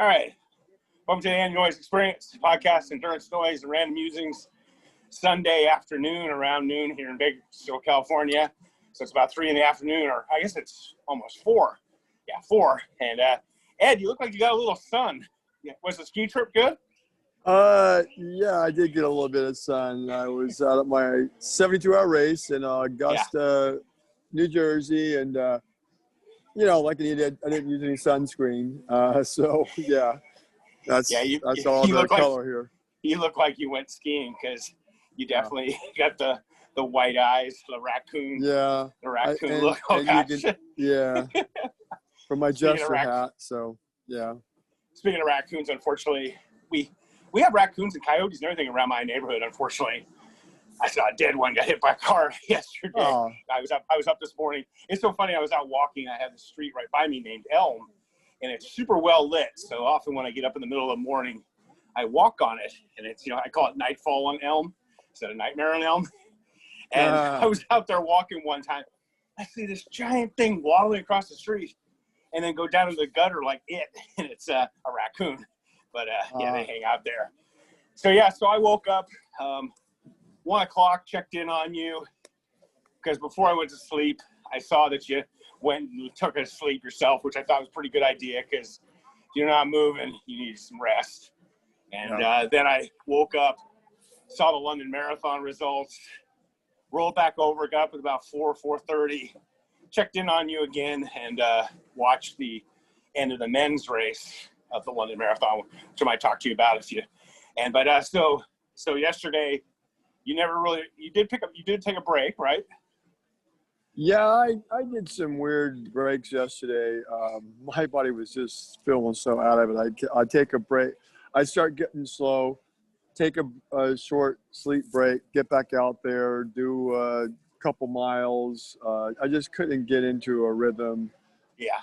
All right. Welcome to the Annual Noise Experience podcast, endurance noise, and random musings. Sunday afternoon, around noon here in Bakersfield, California. So it's about 3 in the afternoon, or I guess it's almost 4. Yeah, 4. And Ed, you look like you got a little sun. Yeah. Was the ski trip good? Yeah, I did get a little bit of sun. I was out at my 72-hour race in Augusta, New Jersey, and like an idiot, I didn't use any sunscreen. So yeah, that's all the color here. You look like you went skiing because you definitely got the white eyes, the raccoon. Yeah, the raccoon look. Oh gosh. From my Jester hat. So yeah. Speaking of raccoons, unfortunately, we have raccoons and coyotes and everything around my neighborhood. Unfortunately, I saw a dead one got hit by a car yesterday. Oh. I was up this morning. It's so funny. I was out walking. I have the street right by me named Elm, and it's super well lit. So often when I get up in the middle of the morning, I walk on it, and it's I call it nightfall on Elm instead of nightmare on Elm. And I was out there walking one time. I see this giant thing waddling across the street, and then go down to the gutter like it, and it's a raccoon. But they hang out there. So I woke up 1 o'clock, checked in on you, because before I went to sleep, I saw that you went and took a sleep yourself, which I thought was a pretty good idea because you're not moving, you need some rest. And then I woke up, saw the London Marathon results, rolled back over, got up at about 4:30, checked in on you again, and watched the end of the men's race of the London Marathon, which I might talk to you about so yesterday you did take a break, right? Yeah, I did some weird breaks yesterday. My body was just feeling so out of it. I take a break. I start getting slow, take a short sleep break, get back out there, do a couple miles. I just couldn't get into a rhythm. Yeah.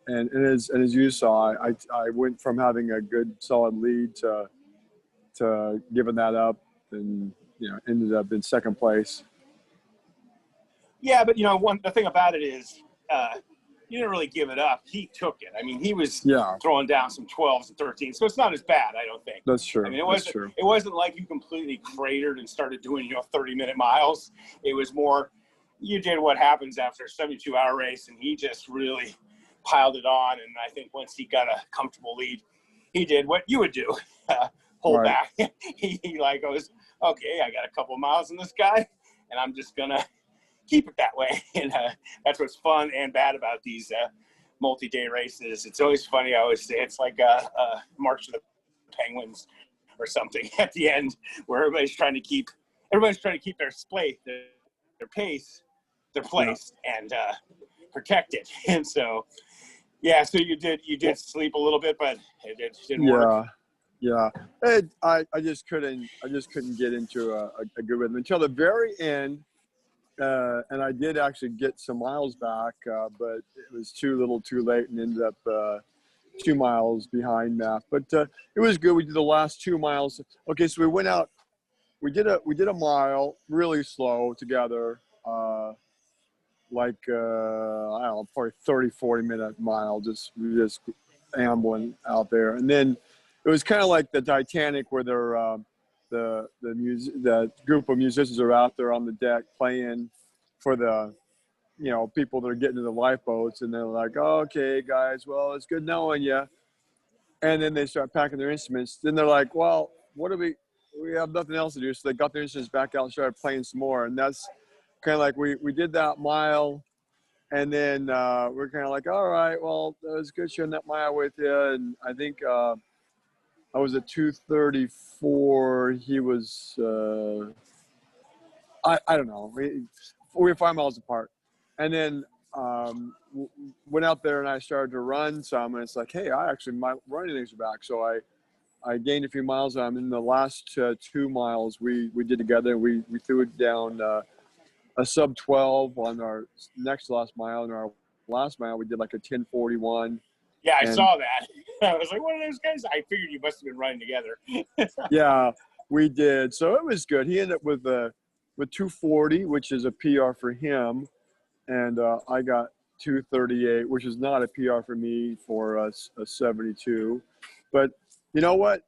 And as you saw, I went from having a good solid lead to giving that up, and ended up in second place. Yeah, but the thing about it is, you didn't really give it up. He took it. I mean, he was throwing down some 12s and 13s, so it's not as bad, I don't think. That's true. I mean, it wasn't like you completely cratered and started doing 30-minute miles. It was more, you did what happens after a 72-hour race, and he just really piled it on. And I think once he got a comfortable lead, he did what you would do, hold back. he goes, okay, I got a couple miles in this guy, and I'm just gonna keep it that way. And that's what's fun and bad about these multi-day races. It's always funny. I always say it's like a March of the Penguins or something at the end, where everybody's trying to keep their pace, their place, and protect it. And so so you did sleep a little bit, but it didn't work. Yeah, I just couldn't get into a good rhythm until the very end, and I did actually get some miles back, but it was too late, and ended up 2 miles behind Matt. But it was good. We did the last 2 miles. Okay, so we went out. We did a mile really slow together, I don't know, probably 30-40 minute mile, just ambling out there, and then. It was kind of like the Titanic, where the group of musicians are out there on the deck playing for the, people that are getting to the lifeboats, and they're like, oh, okay, guys, well, it's good knowing you. And then they start packing their instruments. Then they're like, well, what do we have nothing else to do. So they got their instruments back out and started playing some more. And that's kind of like we did that mile. And then we're kind of like, all right, well, it was good sharing that mile with you. And I think I was at 2:34. He was, I don't know. We were 5 miles apart. And then went out there and I started to run some. And it's like, hey, my running legs are back. So I gained a few miles. In the last 2 miles we did together. We threw it down a sub 12 on our next last mile. And our last mile, we did like a 10:41. Yeah, I saw that. I was like, what are those guys? I figured you must have been running together. Yeah, we did. So it was good. He ended up with 2:40, which is a PR for him. And I got 2:38, which is not a PR for me for a 72. But you know what?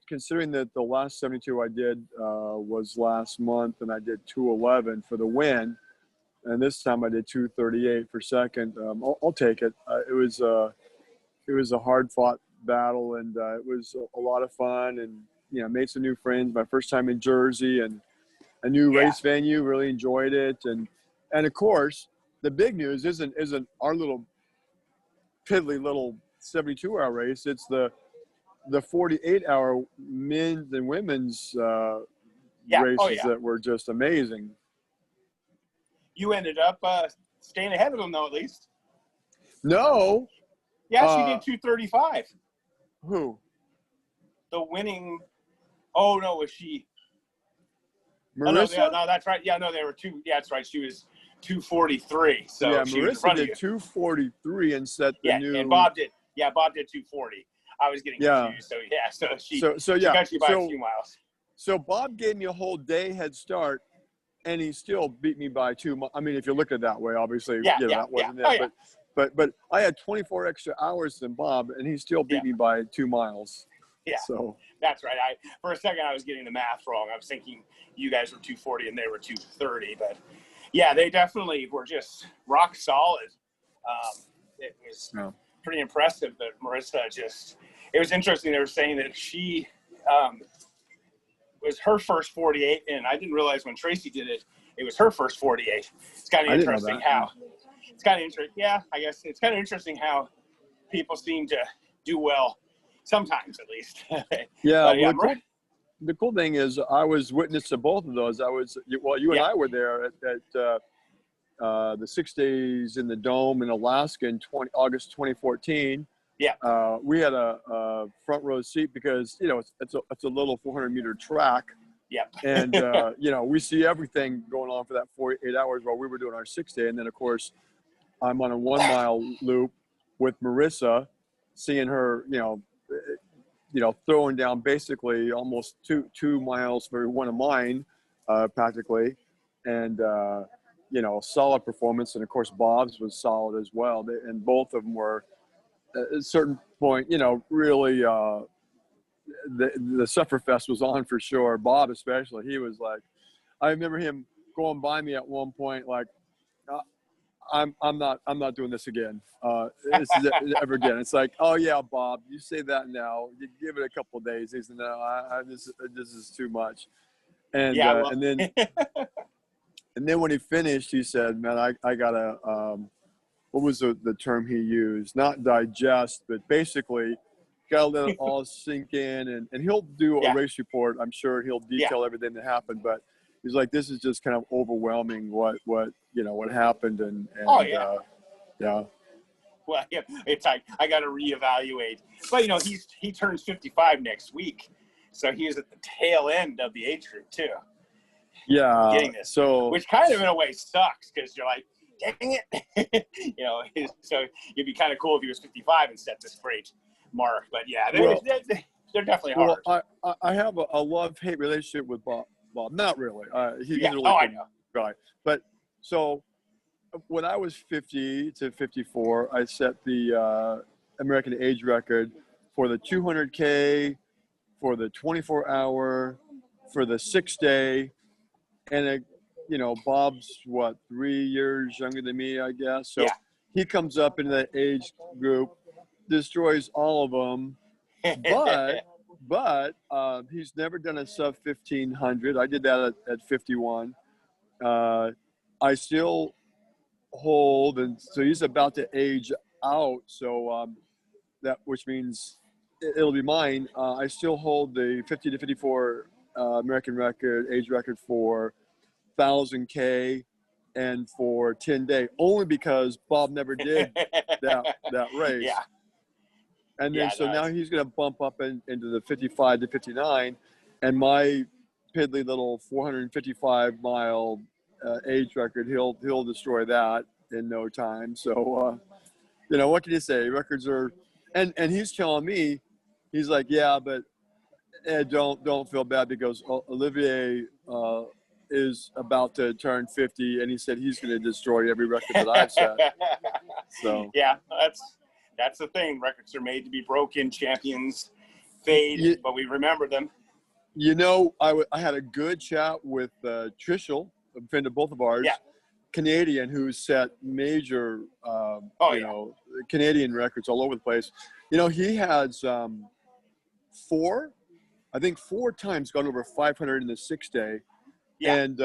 Considering that the last 72 I did was last month, and I did 2:11 for the win, and this time I did 2:38 for second. I'll take it. It was a hard-fought battle, and it was a lot of fun, and made some new friends. My first time in Jersey, and a new race venue. Really enjoyed it, and of course, the big news isn't our little piddly little 72-hour race. It's the 48-hour men's and women's races that were just amazing. You ended up staying ahead of them, though, at least. No. Yeah, she did 2:35. Who? The winning. Oh no, was she? Marissa? Oh, no, that's right. Yeah, no, they were two. Yeah, that's right. She was 2:43. So yeah, she Marissa did 2:43 and set the new. And Bob did. Yeah, Bob did 2:40. I was getting confused. So she got you by a few miles. So Bob gave me a whole day head start, and he still beat me by 2 miles. I mean, if you look at it that way, obviously, that wasn't it. Oh, but I had 24 extra hours than Bob, and he still beat me by 2 miles. Yeah, so that's right. For a second I was getting the math wrong. I was thinking you guys were 2:40 and they were 2:30, but yeah, they definitely were just rock solid. It was pretty impressive. But Marissa it was interesting. They were saying that she was her first 48, and I didn't realize when Tracy did it, it was her first 48. It's kind of interesting how. It's kind of interesting. Yeah, I guess it's kind of interesting how people seem to do well. Sometimes, at least. The cool thing is I was witness to both of those. You and I were there at the 6 days in the Dome in Alaska in August 2014. Yeah. We had a front row seat because, it's a little 400-meter track. Yeah. And, we see everything going on for that 48 hours while we were doing our 6 day. And then, of course, I'm on a 1 mile loop with Marissa, seeing her, throwing down basically almost two miles for one of mine, practically, and solid performance. And of course, Bob's was solid as well. And both of them were at a certain point, really. The Sufferfest was on for sure. Bob especially, he was like, I remember him going by me at one point, like, I'm not doing this again. Ever again. It's like, oh yeah, Bob, you say that now. You give it a couple of days. He said, no, this is too much. And and then when he finished, he said, man, I gotta. What was the term he used? Not digest, but basically, gotta let it all sink in. And he'll do a race report. I'm sure he'll detail everything that happened, but. He's like, this is just kind of overwhelming what happened and Well, it's like I got to reevaluate. But he turns 55 next week, so he is at the tail end of the age group too. Yeah, getting this, which kind of in a way sucks because you're like, dang it, So it'd be kind of cool if he was 55 and set this great mark. But yeah, they're definitely hard. Well, I have a love-hate relationship with Bob. Not really. He's a really I know. Guy. But so when I was 50 to 54, I set the American age record for the 200K, for the 24-hour, for the 6 day, and Bob's 3 years younger than me, I guess. So he comes up in that age group, destroys all of them, but he's never done a sub 1500. I did that at 51. I still hold, and so he's about to age out. So which means it'll be mine. I still hold the 50 to 54 American age record for 1000K and for 10 day, only because Bob never did that race. Yeah. And then now he's going to bump up into the 55 to 59, and my piddly little 455 mile age record, he'll destroy that in no time. So what can you say? Records are, and he's telling me, he's like, yeah, but don't feel bad because Olivier is about to turn 50, and he said he's going to destroy every record that I've set. So yeah, that's the thing. Records are made to be broken. Champions fade, but we remember them. You know, I had a good chat with Trishel, a friend of both of ours, Canadian, who set major, you know, Canadian records all over the place. You know, he has four times gone over 500 in the 6-day. Yeah. And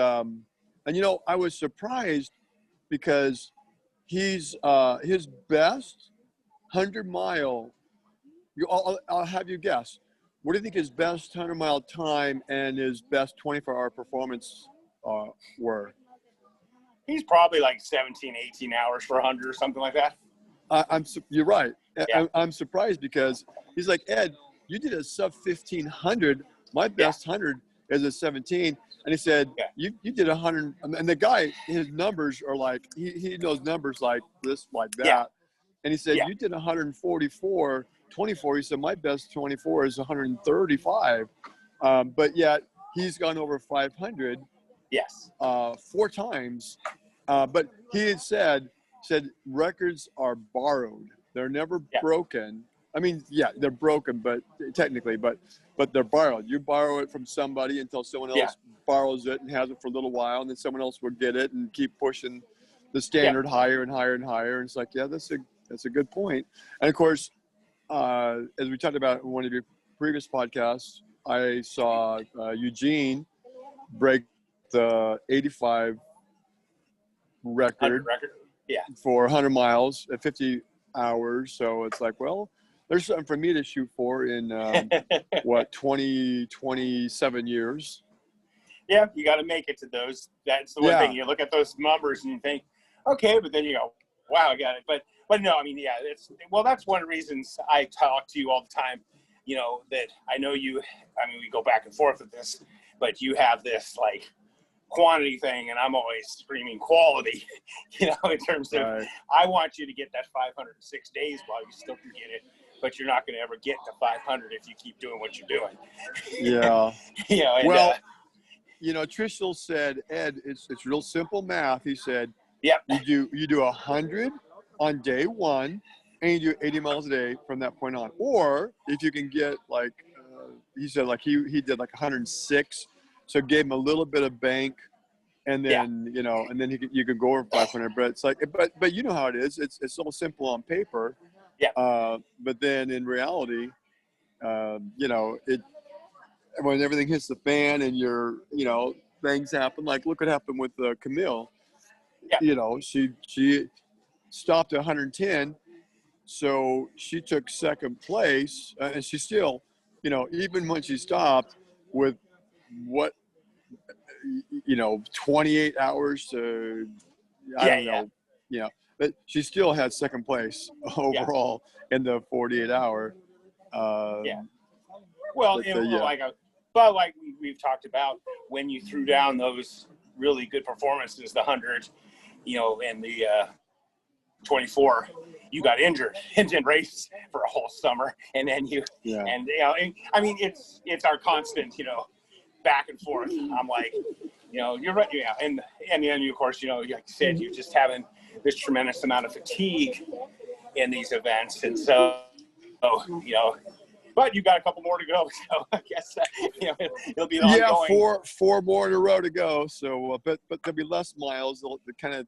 you know, I was surprised because he's his best 100-mile. I'll have you guess. What do you think his best 100-mile time and his best 24-hour performance were? He's probably like 17, 18 hours for 100 or something like that. You're right. Yeah. I'm surprised because he's like, Ed, you did a sub 1500. My best 100 is a 17. And he said, you did 100. And the guy, his numbers are like, he knows numbers like this, like that. Yeah. And he said, you did 144, 24. He said, my best 24 is 135. But yet he's gone over 500. Yes. 4 times. But he had said records are borrowed. They're never broken. I mean, yeah, they're broken, but technically, but they're borrowed. You borrow it from somebody until someone else borrows it and has it for a little while, and then someone else will get it and keep pushing the standard higher and higher and higher. And it's like, yeah, that's a good point. And of course, as we talked about in one of your previous podcasts, I saw Eugene break the 85 record. For 100 miles at 50 hours. So it's like, well, there's something for me to shoot for in 27 years. Yeah, you got to make it to those. That's the one thing. You look at those numbers and you think, okay, but then you go, wow, I got it. But no, I mean, that's one of the reasons I talk to you all the time. You know, that I know you. I mean, we go back and forth with this, but you have this like quantity thing, and I'm always screaming quality, you know, in terms of I want you to get that 506 days while you still can get it, but you're not going to ever get to 500 if you keep doing what you're doing. Yeah. You know, and, well, you know, Trishel said, Ed, it's real simple math. He said, you do 100 on day one, and you do 80 miles a day from that point on. Or if you can get like, he said like he did like 106. So gave him a little bit of bank, and then you know, and then you could go over 500. But it's like, but you know how it is. It's so simple on paper. Yeah. But then in reality, you know, when everything hits the fan and you know, things happen. Like look what happened with Camille. Yeah. You know, she stopped at 110, so she took second place, and she still, you know, even when she stopped with what, you know, 28 hours to, I don't know, you know, but she still had second place overall in the 48 hour. Well, like we've talked about, when you threw down those really good performances, the 100, you know, and the 24, you got injured and didn't race for a whole summer. And then and, you know, and, I mean, it's our constant, you know, back and forth. I'm like, you know, you're right. Yeah. And then you, of course, you know, like you said, you're just having this tremendous amount of fatigue in these events. And so, you know, but you got a couple more to go. So I guess, you know, it'll be ongoing. Four more in a row to go. So, but there'll be less miles. They'll kind of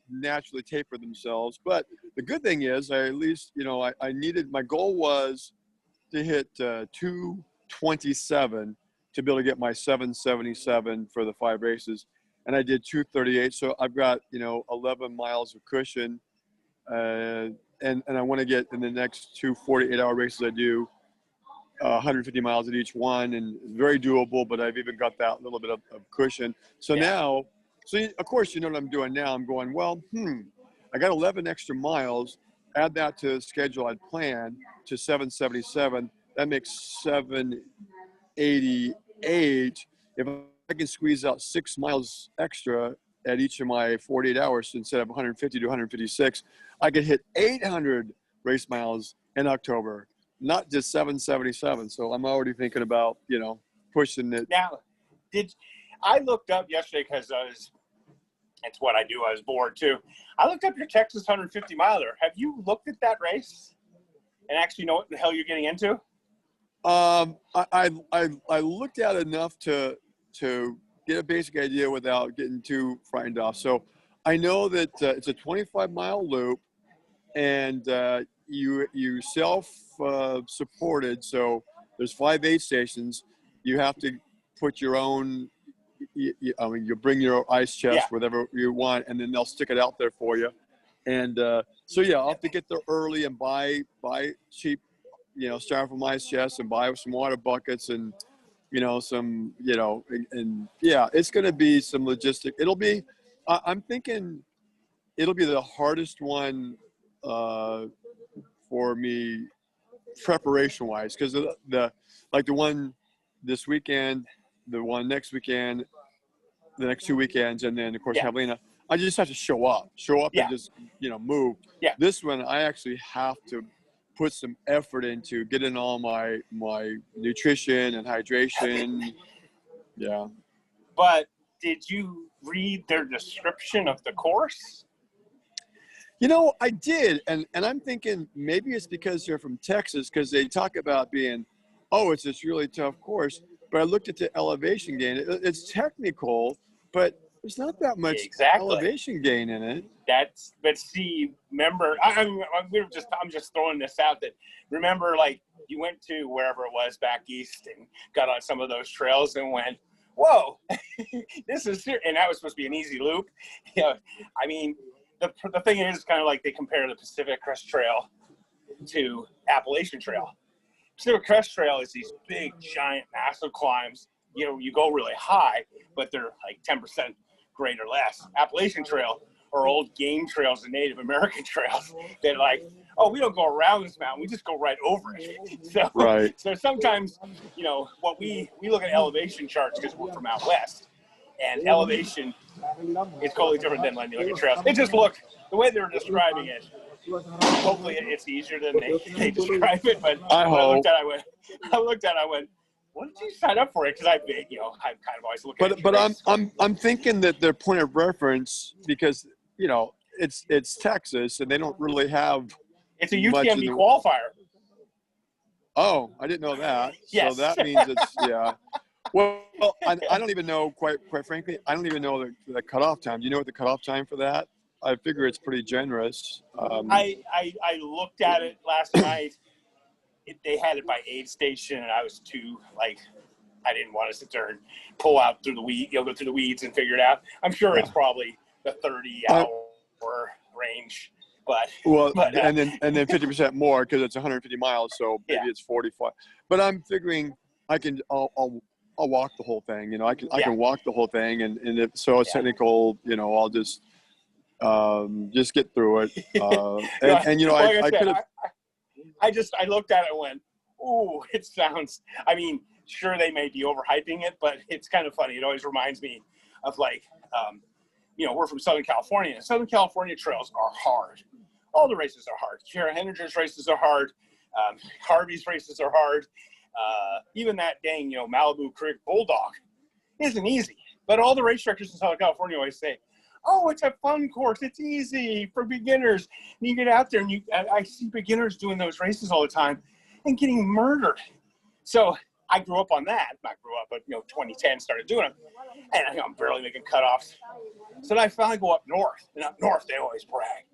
naturally taper themselves. But the good thing is, I at least, you know, I needed, my goal was to hit 227 to be able to get my 777 for the 5 races. And I did 238. So I've got, you know, 11 miles of cushion. And I want to get in the next 2 48-hour races I do 150 miles at each one, and very doable, but I've even got that little bit of cushion. So now, of course, you know what I'm doing now. I'm going, well, I got 11 extra miles. Add that to the schedule I'd planned to 777. That makes 788. If I can squeeze out 6 miles extra at each of my 48 hours instead of 150 to 156, I could hit 800 race miles in October, not just 777. So I'm already thinking about, you know, pushing it. Now, I looked up yesterday because it's what I do. I was bored too. I looked up your Texas 150 miler. Have you looked at that race and actually know what the hell you're getting into? I looked at enough to get a basic idea without getting too frightened off. So I know that it's a 25-mile loop, and you self-supported. So there's 5 aid stations. You have to put your own. I mean, you bring your ice chest, whatever you want, and then they'll stick it out there for you. And so yeah, I'll have to get there early and buy cheap, styrofoam ice chests and buy some water buckets and some and yeah, it's going to be some logistic. I'm thinking it'll be the hardest one for me preparation wise, because the one this weekend, the one next weekend, the next 2 weekends, and then of course Javelina, I just have to show up and just move. This one I actually have to put some effort into getting all my nutrition and hydration. Yeah. But did you read their description of the course? I did, and I'm thinking maybe it's because they're from Texas, because they talk about being, it's this really tough course. But I looked at the elevation gain. It's technical, but there's not that much elevation gain in it. But see, remember, I'm just throwing this out that, remember, like, you went to wherever it was back east and got on some of those trails and went, whoa, this is serious. And that was supposed to be an easy loop. I mean, the thing is kind of like they compare the Pacific Crest Trail to Appalachian Trail. Pacific Crest Trail is these big, giant, massive climbs. You go really high, but they're like 10% grade or less. Appalachian Trail are old game trails and Native American trails. They're like, we don't go around this mountain, we just go right over it. So, so sometimes, what we look at elevation charts because we're from out west, and elevation is totally different than when you look at trails. It just looked, the way they were describing it, hopefully it's easier than they describe it, but I looked at it, I went, what did you sign up for it? Because I'm kind of always looking at it. But I'm thinking that their point of reference, because it's Texas and they don't really have. It's a UTMB qualifier. Oh, I didn't know that. Yes. So that means it's Well, I don't even know, quite frankly, I don't even know the cutoff time. Do you know what the cutoff time for that? I figure it's pretty generous. I looked at it last night. They had it by aid station, and I was I didn't want to sit there and pull out through the go through the weeds and figure it out. I'm sure it's probably the 30-hour range, but and then 50% more because it's 150 miles, so maybe it's 45. But I'm figuring I'll walk the whole thing. I can walk the whole thing, and if so it's technical, I'll just get through it. I could have. I looked at it and went, ooh, it sounds, sure they may be overhyping it, but it's kind of funny. It always reminds me of we're from Southern California, and Southern California trails are hard. All the races are hard. Kara Henninger's races are hard. Harvey's races are hard. Even that dang, Malibu Creek Bulldog isn't easy. But all the race directors in Southern California always say, it's a fun course. It's easy for beginners. And you get out there, and I see beginners doing those races all the time and getting murdered. So I grew up on that. Not grew up, but 2010 started doing it, and I'm barely making cutoffs. So then I finally go up north, and up north they always brag,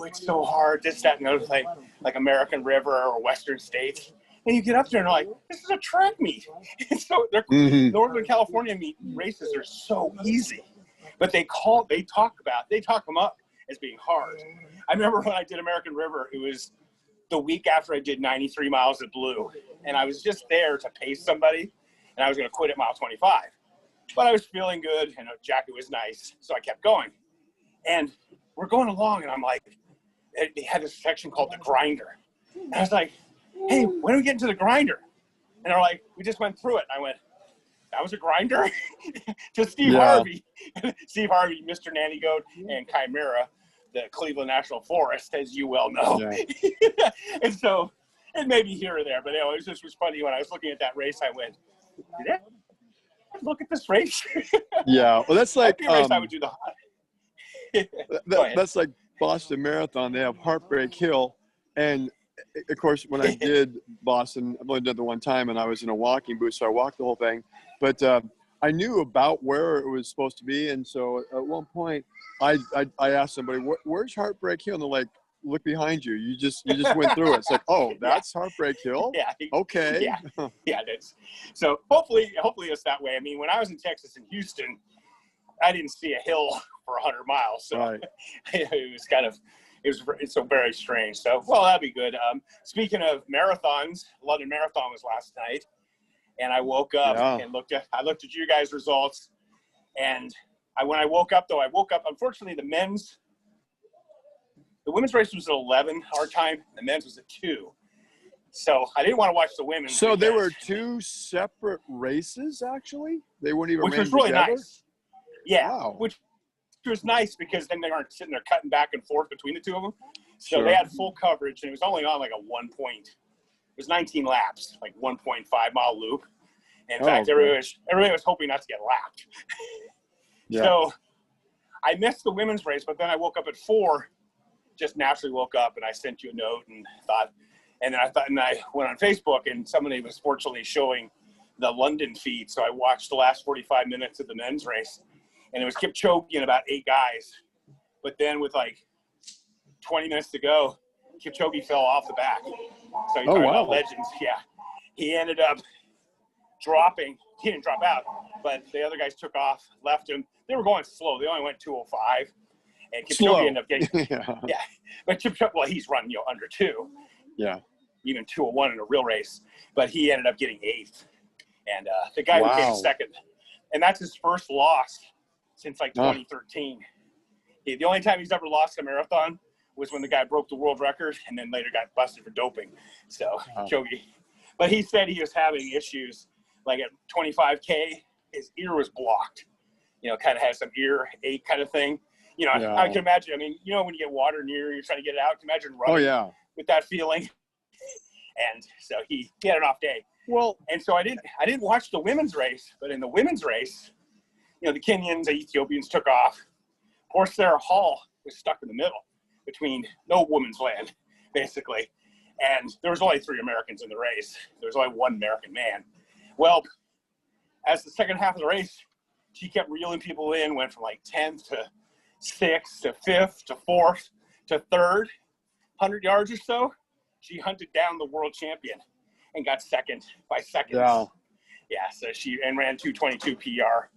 it's so hard, this, that, and the other thing, like American River or Western States. And you get up there and they're like, this is a track meet. And so Northern California meet races are so easy. But they talk them up as being hard. I remember when I did American River, it was the week after I did 93 miles at Blue. And I was just there to pace somebody, and I was going to quit at mile 25. But I was feeling good, and the jacket was nice, so I kept going. And we're going along, and I'm like, they had this section called the grinder. And I was like, hey, when do we get into the grinder? And they're like, we just went through it. And I went, that was a grinder? To Steve Harvey. Steve Harvey, Mr. Nanny Goat, and Chimera, the Cleveland National Forest, as you well know. Yeah. And so it may be here or there, but it was funny when I was looking at that race, I went, look at this race. Yeah. Well, that's like, race I would do that's like Boston Marathon. They have Heartbreak Hill. And of course, when I did Boston, I've only done it the one time, and I was in a walking boot, so I walked the whole thing. But I knew about where it was supposed to be, and so at one point, I asked somebody, "Where's Heartbreak Hill?" And they're like, "Look behind you. You just went through it." It's like, "Oh, that's Heartbreak Hill." Yeah. Okay. Yeah. It is. So hopefully it's that way. I mean, when I was in Texas and Houston, I didn't see a hill for 100 miles, so right. It's so very strange. So, well, that'd be good. Speaking of marathons, London Marathon was last night, and I woke up and looked at you guys' results. And when I woke up, unfortunately, the women's race was at 11 our time. The men's was at 2. So I didn't want to watch the women. So they were 2 separate races, actually? They weren't even which was really together? Nice. Yeah, wow. Which was nice because then they aren't sitting there cutting back and forth between the two of them. So Sure. they had full coverage, and it was only on like a 1 point. It was 19 laps, like 1.5 mile loop. And in fact, everybody was hoping not to get lapped. Yeah. So I missed the women's race, but then I woke up at 4, just naturally woke up, and I sent you a note and I went on Facebook, and somebody was fortunately showing the London feed. So I watched the last 45 minutes of the men's race, and it was Kipchoge and about 8 guys. But then with like 20 minutes to go, Kipchoge fell off the back. So you talk about legends. Yeah. He ended up dropping. He didn't drop out, but the other guys took off, left him. They were going slow. They only went 2:05. And Kipchoge ended up getting yeah. But Kipchoge, well, he's run under 2. Yeah. Even 2:01 in a real race. But he ended up getting 8th. And the guy who came second, and that's his first loss since like 2013. The only time he's ever lost a marathon was when the guy broke the world record and then later got busted for doping. So Kipchoge, but he said he was having issues like at 25K, his ear was blocked. Kind of has some ear ache kind of thing. I can imagine. I mean, when you get water in your ear, you're trying to get it out. Can imagine running with that feeling. And so he had an off day. Well, and so I didn't watch the women's race, but in the women's race, the Kenyans, the Ethiopians took off. Poor Sarah Hall was stuck in the middle between no woman's land, basically. And there was only 3 Americans in the race. There was only 1 American man. Well, as the second half of the race, she kept reeling people in, went from like 10th to 6th to 5th to 4th to 3rd, 100 yards or so. She hunted down the world champion and got second by seconds. Yeah, so she ran 2:22 PR.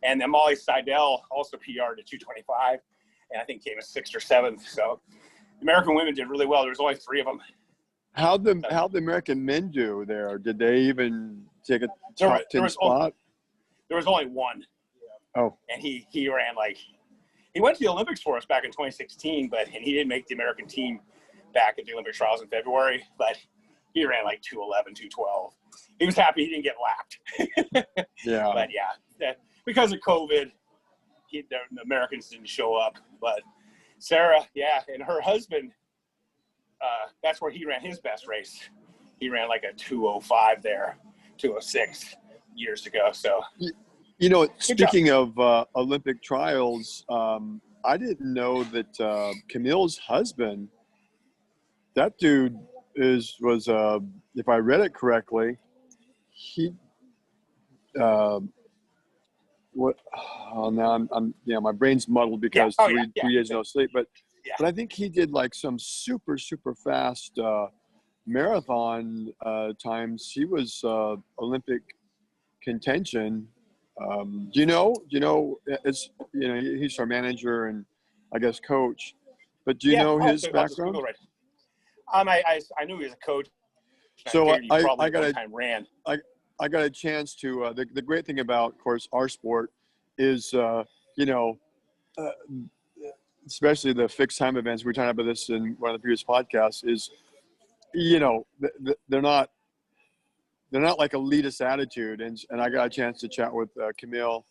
And then Molly Seidel also PR'd at 2:25, and I think came as 6th or 7th. So the American women did really well. There was only 3 of them. How'd the American men do there? Did they even take a top 10 spot? There was only 1. Oh. And he ran he went to the Olympics for us back in 2016, and he didn't make the American team back at the Olympic trials in February, but he ran like 2:11, 2:12. He was happy he didn't get lapped. Yeah. But because of COVID, the Americans didn't show up. But Sarah, and her husband, that's where he ran his best race. He ran like a 2:05 there, 2:06 years ago. So, speaking of Olympic trials, I didn't know that Camille's husband, that dude was if I read it correctly, he now I'm my brain's muddled because 3 days no sleep, but I think he did like some super fast marathon times. He was Olympic contention. Do you know it's he's our manager and I guess coach, but do you know his background? I knew he was a coach. So I got a chance to the great thing about, of course, our sport is especially the fixed time events. We were talking about this in one of the previous podcasts. Is they're not like elitist attitude, and I got a chance to chat with Camille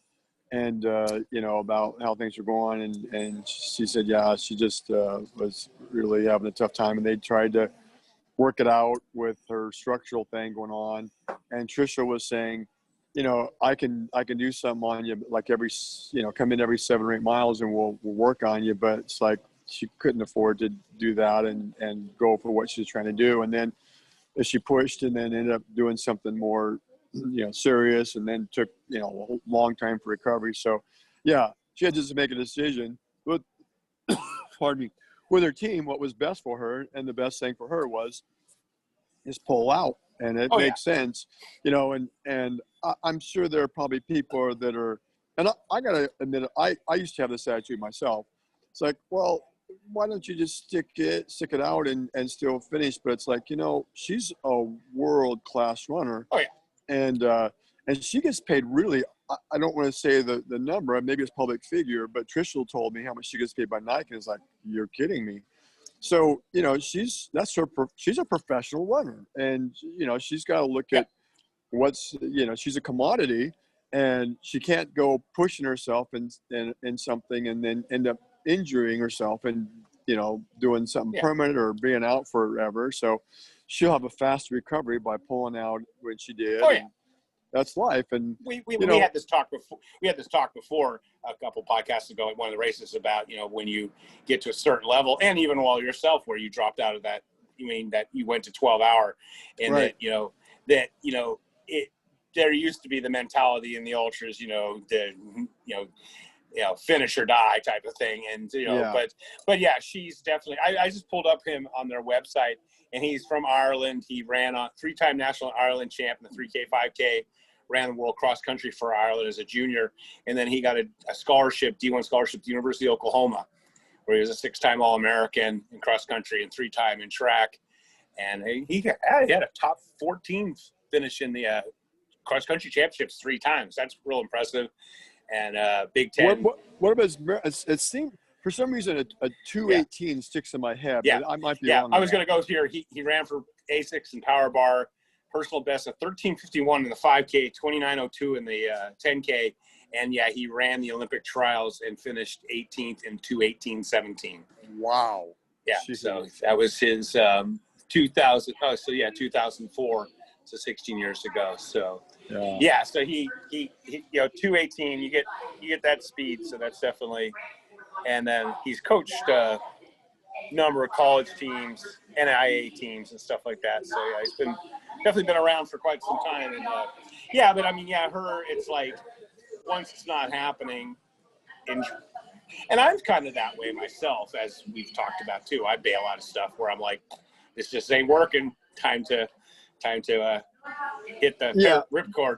and about how things were going, and she said she just was really having a tough time, and they tried to work it out with her structural thing going on. And Trisha was saying I can do something on you, like come in every 7 or 8 miles and we'll work on you. But it's like she couldn't afford to do that and go for what she's trying to do. And then she pushed and then ended up doing something more, serious, and then took, a long time for recovery. So yeah, she had to make a decision with, pardon me, with her team, what was best for her. And the best thing for her was just pull out. And it makes sense, and I'm sure there are probably people that are, and I got to admit, I used to have this attitude myself. It's like, well, why don't you just stick it out and still finish? But it's like, she's a world-class runner. Oh, yeah. And she gets paid really, I don't want to say the number, maybe it's public figure, but Trishul told me how much she gets paid by Nike. And it's like, you're kidding me. So, she's a professional runner, and, she's got to look at what's, she's a commodity, and she can't go pushing herself in something and then end up injuring herself and, doing something permanent or being out forever. So she'll have a fast recovery by pulling out when she did. Oh, yeah. That's life. And we had this talk before. We had this talk before a couple podcasts ago at one of the races about, when you get to a certain level, and even while yourself, where you dropped out of that, that you went to 12-hour, and right. There used to be the mentality in the ultras, finish or die type of thing. And, but yeah, she's definitely, I just pulled up him on their website, and he's from Ireland. He ran on 3-time national Ireland champ in the 3K, 5K, ran the world cross country for Ireland as a junior. And then he got a scholarship, D1 scholarship to the University of Oklahoma, where he was a 6-time All-American in cross country and 3-time in track. And he had a top 14 finish in the cross country championships 3 times. That's real impressive. And Big Ten. What about it seemed for some reason a 2:18 sticks in my head. Yeah, but I might be wrong. wrong. I was going to go here. He ran for ASICs and Power Bar, personal best of 13:51 in the 5K, 29:02 in the 10K, and he ran the Olympic trials and finished 18th in 2:18:17. Wow. Yeah. Jeez. So that was his 2000. Oh, so 2004. So 16 years ago. So so he 2:18. You get that speed. So that's definitely. And then he's coached a number of college teams, NIA teams, and stuff like that. So he's definitely been around for quite some time. And but I mean, her, it's like once it's not happening, and I'm kind of that way myself, as we've talked about too. I bail out of stuff where I'm like, this just ain't working. Time to hit the ripcord.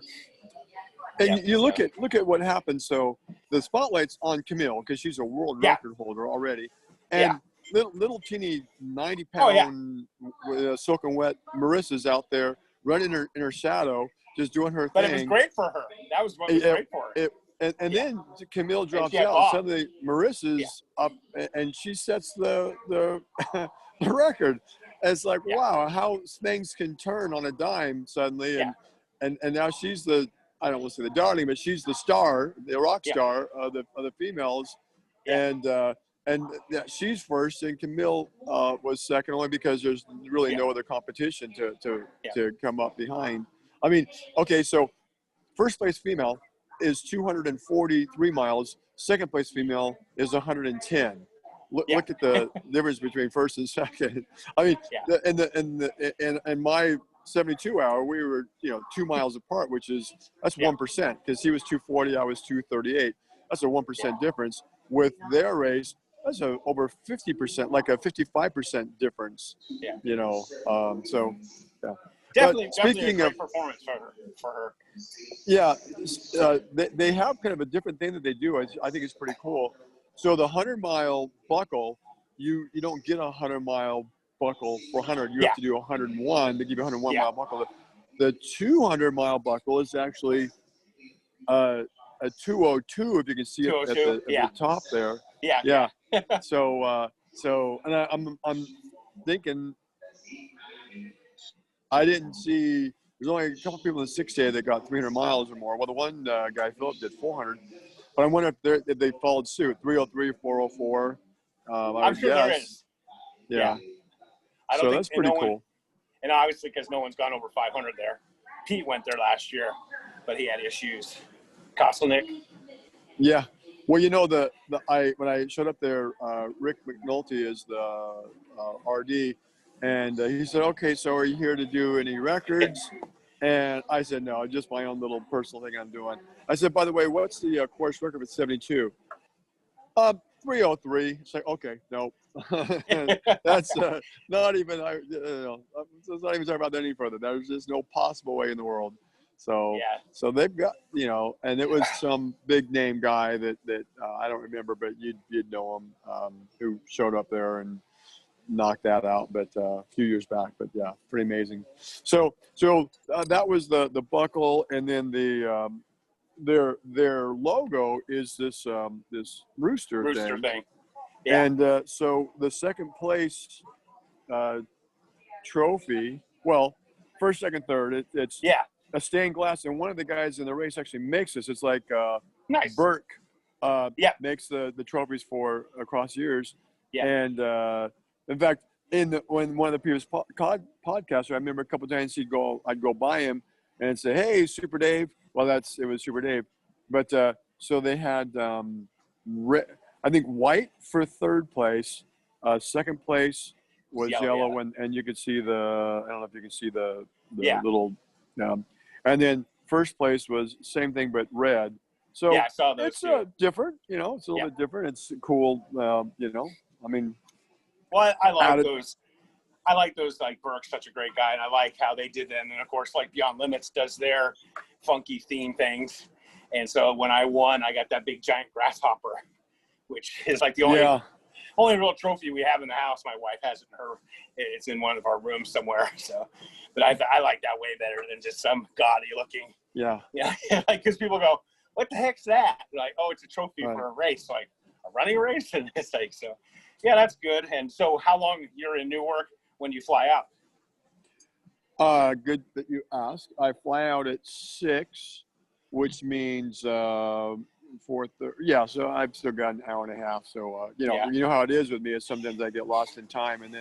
And you look at what happened. So the spotlight's on Camille because she's a world record holder already, and little teeny 90-pound soaking wet Marissa's out there running in her shadow, just doing her thing. But it was great for her. That was what was great for her. And then Camille drops out, and suddenly Marissa's up, and she sets the the record. It's like, wow, how things can turn on a dime suddenly. And now she's I don't want to say the darling, but she's the star, the rock star of the females. Yeah. And she's first, and Camille was second, only because there's really no other competition to come up behind. I mean, okay, so first place female is 243 miles. Second place female is 110. Look at the difference between first and second. I mean, in my 72 hour, we were 2 miles apart, that's 1%, because he was 240, I was 238. That's a 1% difference. With their race, that's over 50%, like a 55% difference. So definitely a great performance for her. Yeah, they have kind of a different thing that they do. I think it's pretty cool. So the 100-mile buckle, you don't get a 100-mile buckle for 100. You have to do 101. They give you a 101-mile buckle. The 200-mile buckle is actually a 202, if you can see it at the top there. Yeah. So and I'm thinking, I didn't see. There's only a couple people in the 6K that got 300 miles or more. Well, the one guy, Philip, did 400. But I wonder if they followed suit. 303, 404. I'm sure there is. Yeah. So that's pretty cool. And obviously, because no one's gone over 500 there. Pete went there last year. but he had issues. Kostelnik. Yeah. Well, when I showed up there, Rick McNulty is the RD, and he said, "Okay, so are you here to do any records?" And I said, "No, just my own little personal thing I'm doing." I said, "By the way, what's the course record at 72?" 303. It's like, okay, no, that's not even. Let's not even talk about that any further. There's just no possible way in the world. So, so they've got, and it was some big name guy that I don't remember, but you'd know him, who showed up there and knocked that out, but a few years back. But yeah, pretty amazing. So that was the buckle, and then the their logo is this rooster thing. Yeah. And so the second place trophy, well, first, second, third, it's a stained glass, and one of the guys in the race actually makes this. It's like nice. Burke makes the trophies for across years. Yeah. And in fact, when one of the previous podcasts, I remember a couple of times I'd go by him and say, "Hey, Super Dave." Well, it was Super Dave, but so they had I think white for third place, second place was yellow, and you could see I don't know if you can see the little, and then first place was same thing but red. So I saw those it's different, it's a little bit different. It's cool, I mean. Well, I like those. I like those, like Burke's such a great guy, and I like how they did them. And of course, like Beyond Limits does their funky theme things. And so when I won, I got that big giant grasshopper, which is like the only real trophy we have in the house. My wife has it in her. It's in one of our rooms somewhere. So, but I like that way better than just some gaudy looking. Yeah. Like, because people go, "What the heck's that?" Like, "Oh, it's a trophy for a race, like a running race." And it's like, so yeah, that's good. And so, how long you're in Newark when you fly out? Good that you asked. I fly out at 6, which means 4:30. Yeah, so I've still got an hour and a half. So you know how it is with me is sometimes I get lost in time, and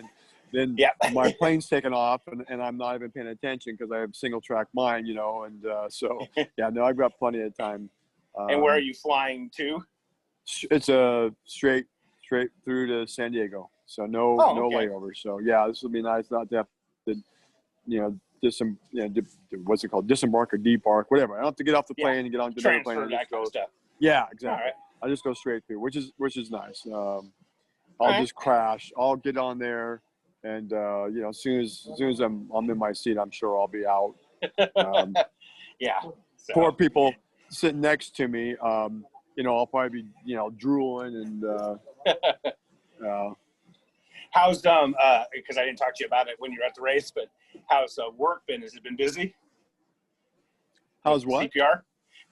then my plane's taken off, and I'm not even paying attention because I have single track mind, and so I've got plenty of time. And where are you flying to? It's a straight through to San Diego. So no layovers. So this will be nice not to have to, what's it called? Disembark or debark, whatever. I don't have to get off the plane and get onto the plane. And that kind of stuff. Yeah, exactly. I just go straight through, which is nice. I'll just crash. I'll get on there, and as soon as I'm in my seat, I'm sure I'll be out. Poor people sitting next to me. I'll probably be drooling and. How's because I didn't talk to you about it when you were at the race, but how's work been? Has it been busy? How's what? CPR?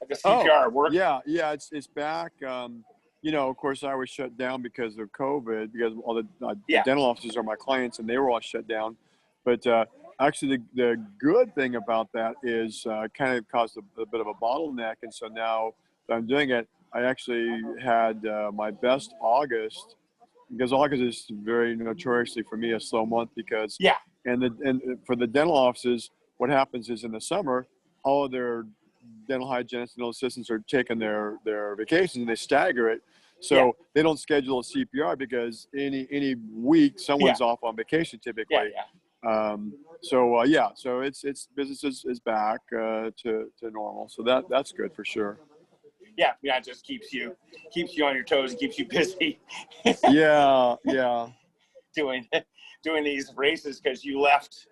The CPR work? Yeah, it's back. Of course I was shut down because of COVID, because all the dental offices are my clients and they were all shut down. But actually the good thing about that is kind of caused a bit of a bottleneck. And so now that I'm doing it, I actually had my best August, because August is very notoriously for me a slow month because and for the dental offices, what happens is in the summer, all of their dental hygienists and dental assistants are taking their vacations and they stagger it. So they don't schedule a CPR because any week someone's off on vacation typically. So it's business is back to normal. So that's good for sure. Yeah, it just keeps you on your toes and keeps you busy. yeah. Doing these races, because you left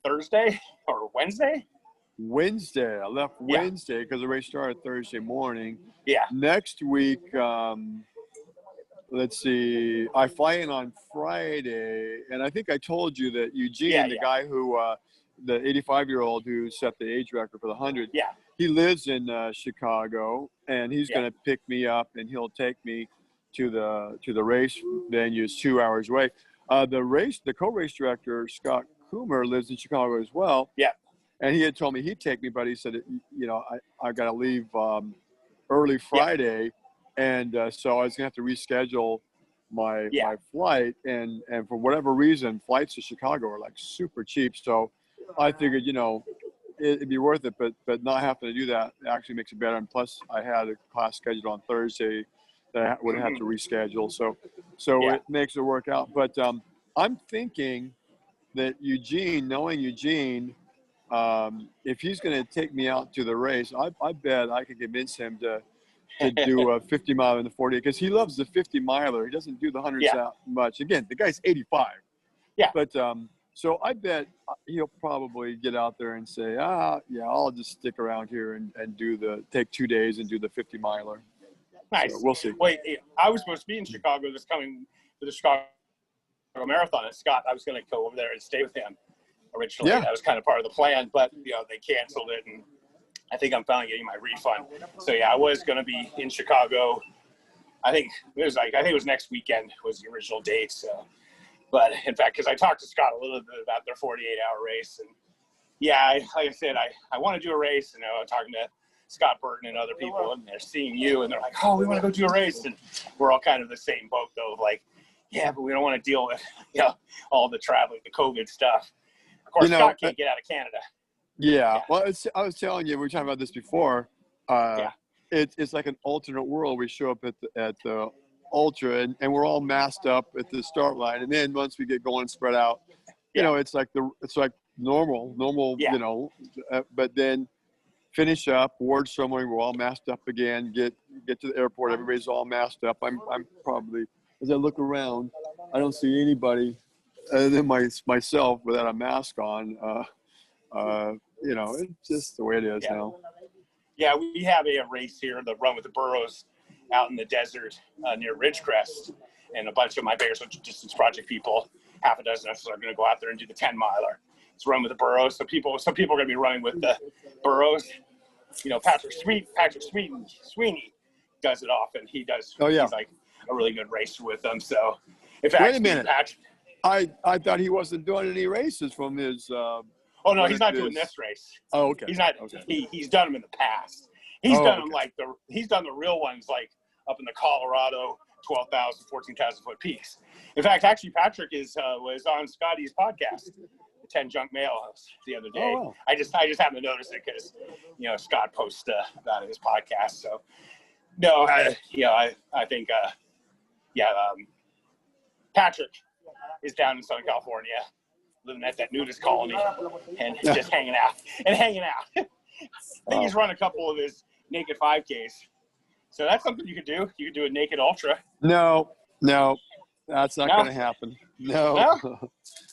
Thursday or Wednesday? Wednesday. I left Wednesday because the race started Thursday morning. Yeah. Next week, let's see, I fly in on Friday, and I think I told you that Eugene, the guy who the 85-year-old who set the age record for the 100. Yeah. He lives in Chicago, and he's going to pick me up, and he'll take me to the race venue. Is 2 hours away. The co-race director Scott Coomer lives in Chicago as well. Yeah. And he had told me he'd take me, but he said, I got to leave early Friday, and so I was going to have to reschedule my flight, and for whatever reason, flights to Chicago are like super cheap. So I figured, it'd be worth it, but not having to do that actually makes it better. And plus, I had a class scheduled on Thursday that I would have to reschedule, so it makes it work out. But I'm thinking that knowing Eugene, if he's going to take me out to the race, I bet I could convince him to do a 50 mile in the 40, because he loves the 50 miler. He doesn't do the hundreds that much. Again, the guy's 85. Yeah. But so I bet he'll probably get out there and say, I'll just stick around here and take 2 days and do the 50 miler. Nice. So we'll see. Wait, I was supposed to be in Chicago for the Chicago Marathon, and Scott, I was going to go over there and stay with him originally. That was kind of part of the plan, but they canceled it, and I think I'm finally getting my refund. So I was going to be in Chicago. I think it was next weekend was the original date. So, but in fact, because I talked to Scott a little bit about their 48-hour race, and like I said, I want to do a race, and I'm talking to Scott Burton and other people, and they're seeing you, and they're like, oh, we want to go do a race, and we're all kind of the same boat though, of like, but we don't want to deal with all the traveling, the COVID stuff. Of course, Scott can't get out of Canada. Yeah. Well, I was telling you, we were talking about this before. It's like an alternate world. We show up at the ultra, and we're all masked up at the start line, and then once we get going and spread out, it's like normal. But then finish up, ward somewhere, we're all masked up again. Get to the airport, everybody's all masked up. I'm probably, as I look around, I don't see anybody other than myself without a mask on. It's just the way it is now. Yeah, we have a race here, the Run with the Burros, out in the desert near Ridgecrest, and a bunch of my bigger social distance project people, half a dozen of us, are going to go out there and do the 10 miler. It's Run with the Burros. So some people are going to be running with the Burros. Patrick Sweeney does it often. He does. Oh yeah, he's like a really good racer with them. So, in fact, wait a minute. I thought he wasn't doing any races from his. Oh no, he's not doing this race. Oh, okay. He's not. Okay. He's done them in the past. He's done them he's done the real ones like up in the Colorado 12,000, 14,000 foot peaks. In fact, actually, Patrick was on Scotty's podcast, 10 Junk Mails, the other day. Oh, wow. I just happened to notice it because Scott posts about his podcast. So no, I think Patrick is down in Southern California, living at that nudist colony and just hanging out. I think he's run a couple of his naked 5Ks. So that's something you could do. You could do a naked ultra. No, that's not going to happen. No?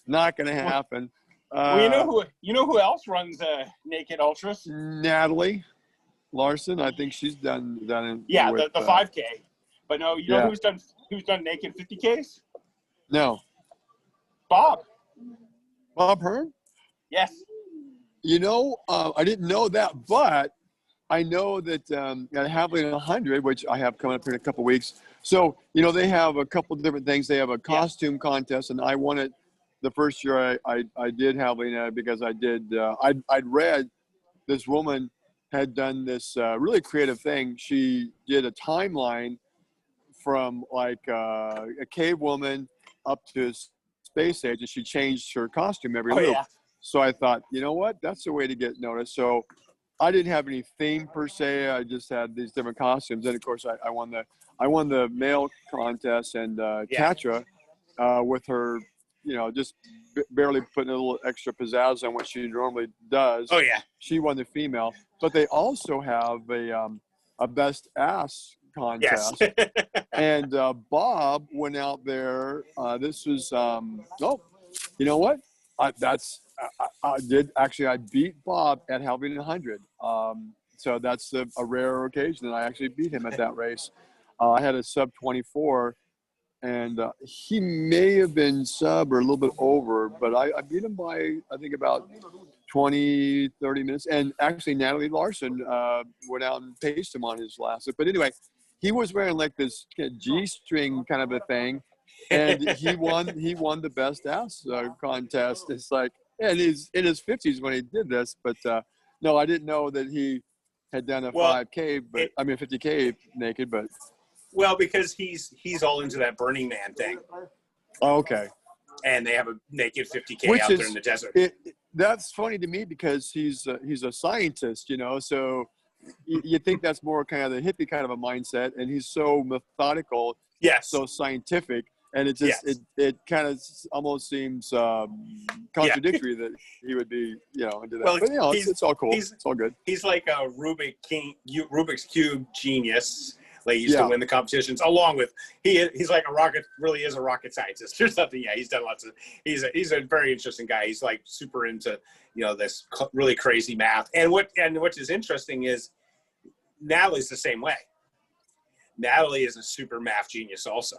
Not going to happen. Well, you know who else runs naked ultras? Natalie Larson. I think she's done it. Yeah, the 5K. But no, you know who's done naked 50Ks? No. Bob Hearn? Yes. I didn't know that, but I know that at Haviland 100, which I have coming up in a couple of weeks. So, they have a couple of different things. They have a costume contest, and I won it the first year I did Haviland because I'd read this woman had done this really creative thing. She did a timeline from like a cave woman up to space age, and she changed her costume every loop. Yeah. So I thought, you know what? That's a way to get noticed. So I didn't have any theme per se. I just had these different costumes, and of course, I won the male contest, and Katra with her, just barely putting a little extra pizzazz on what she normally does. Oh yeah, she won the female. But they also have a best ass contest. Yes. And Bob went out there. This was you know what? I beat Bob at Haviland 100. So that's a rare occasion that I actually beat him at that race. I had a sub 24, and he may have been sub or a little bit over, but I beat him by, I think, about 20, 30 minutes. And actually, Natalie Larson went out and paced him on his last. But anyway, he was wearing like this G-string kind of a thing, and he won the best ass contest. It's like, and he's in his 50s when he did this, but no, I didn't know that he had done a 5K, but 50K naked, but. Well, because he's all into that Burning Man thing. Oh, okay. And they have a naked 50K out there in the desert. that's funny to me because he's a scientist, you know, so you think that's more kind of the hippie kind of a mindset, and he's so methodical, Yes. so scientific, and it just Yes. it kind of almost seems contradictory that he would be, you know, into that. Well, but you know, it's all cool. It's all good. He's like a Rubik's Cube genius. Like he used to win the competitions, along with he's like really is a rocket scientist or something. Yeah, he's done lots of. He's a very interesting guy. He's like super into, you know, this really crazy math. And what is interesting is Natalie's the same way. Natalie is a super math genius also.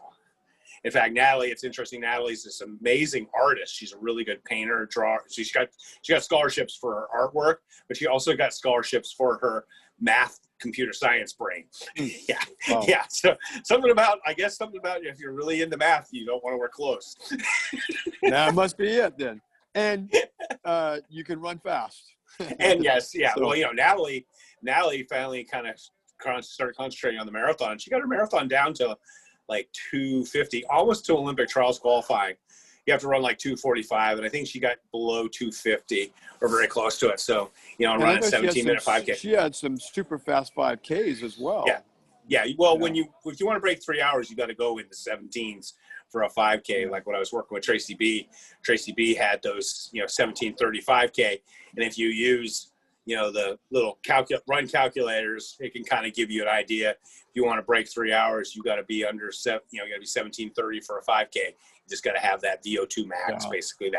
In fact, Natalie, it's interesting. Natalie's this amazing artist. She's a really good painter, drawer. She got scholarships for her artwork, but she also got scholarships for her math, computer science brain. Yeah, wow. Yeah. So something about if you're really into math, you don't want to wear clothes. That must be it then. And you can run fast. And yes, yeah. So, well, you know, Natalie finally kind of started concentrating on the marathon. She got her marathon down to like 250, almost to Olympic trials qualifying. You have to run like 245, and I think she got below 250 or very close to it. So, you know, and run a 17-minute 5K. She had some super fast 5Ks as well. Yeah, yeah. Well, if you want to break 3 hours, you got to go into 17s for a 5K. Like when I was working with Tracy B had those, you know, 17:35K, and if you use, you know, the little run calculators, it can kind of give you an idea. If you want to break 3 hours, you got to be under you got to be 17:30 for a 5K. You just got to have that VO2 max, basically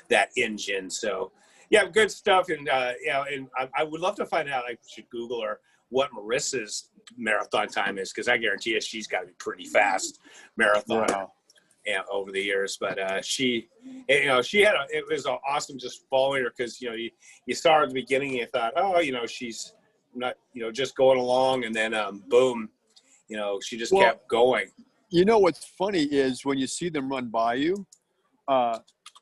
that engine. So, yeah, good stuff. And you know, and I would love to find out. I should Google her what Marissa's marathon time is, because I guarantee you she's got to be pretty fast marathon. Yeah. Over the years, but she had it was awesome just following her, because you know you saw her at the beginning and you thought, oh, you know, she's not, you know, just going along, and then boom, you know, she just kept going. You know what's funny is when you see them run by you.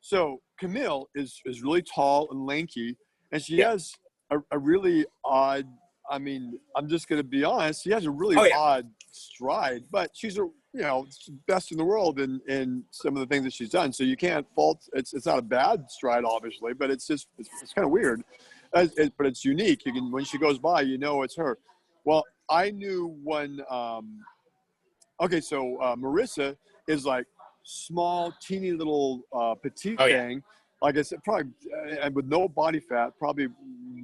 So Camille is really tall and lanky, and she has a really odd. I mean, I'm just going to be honest. She has a really odd stride, but she's best in the world in some of the things that she's done. So you can't fault. It's not a bad stride, obviously, but it's kind of weird. But it's unique. You can, when she goes by, you know it's her. Well, I knew when. So Marissa is like small, teeny little petite thing. Like I said, probably and with no body fat, probably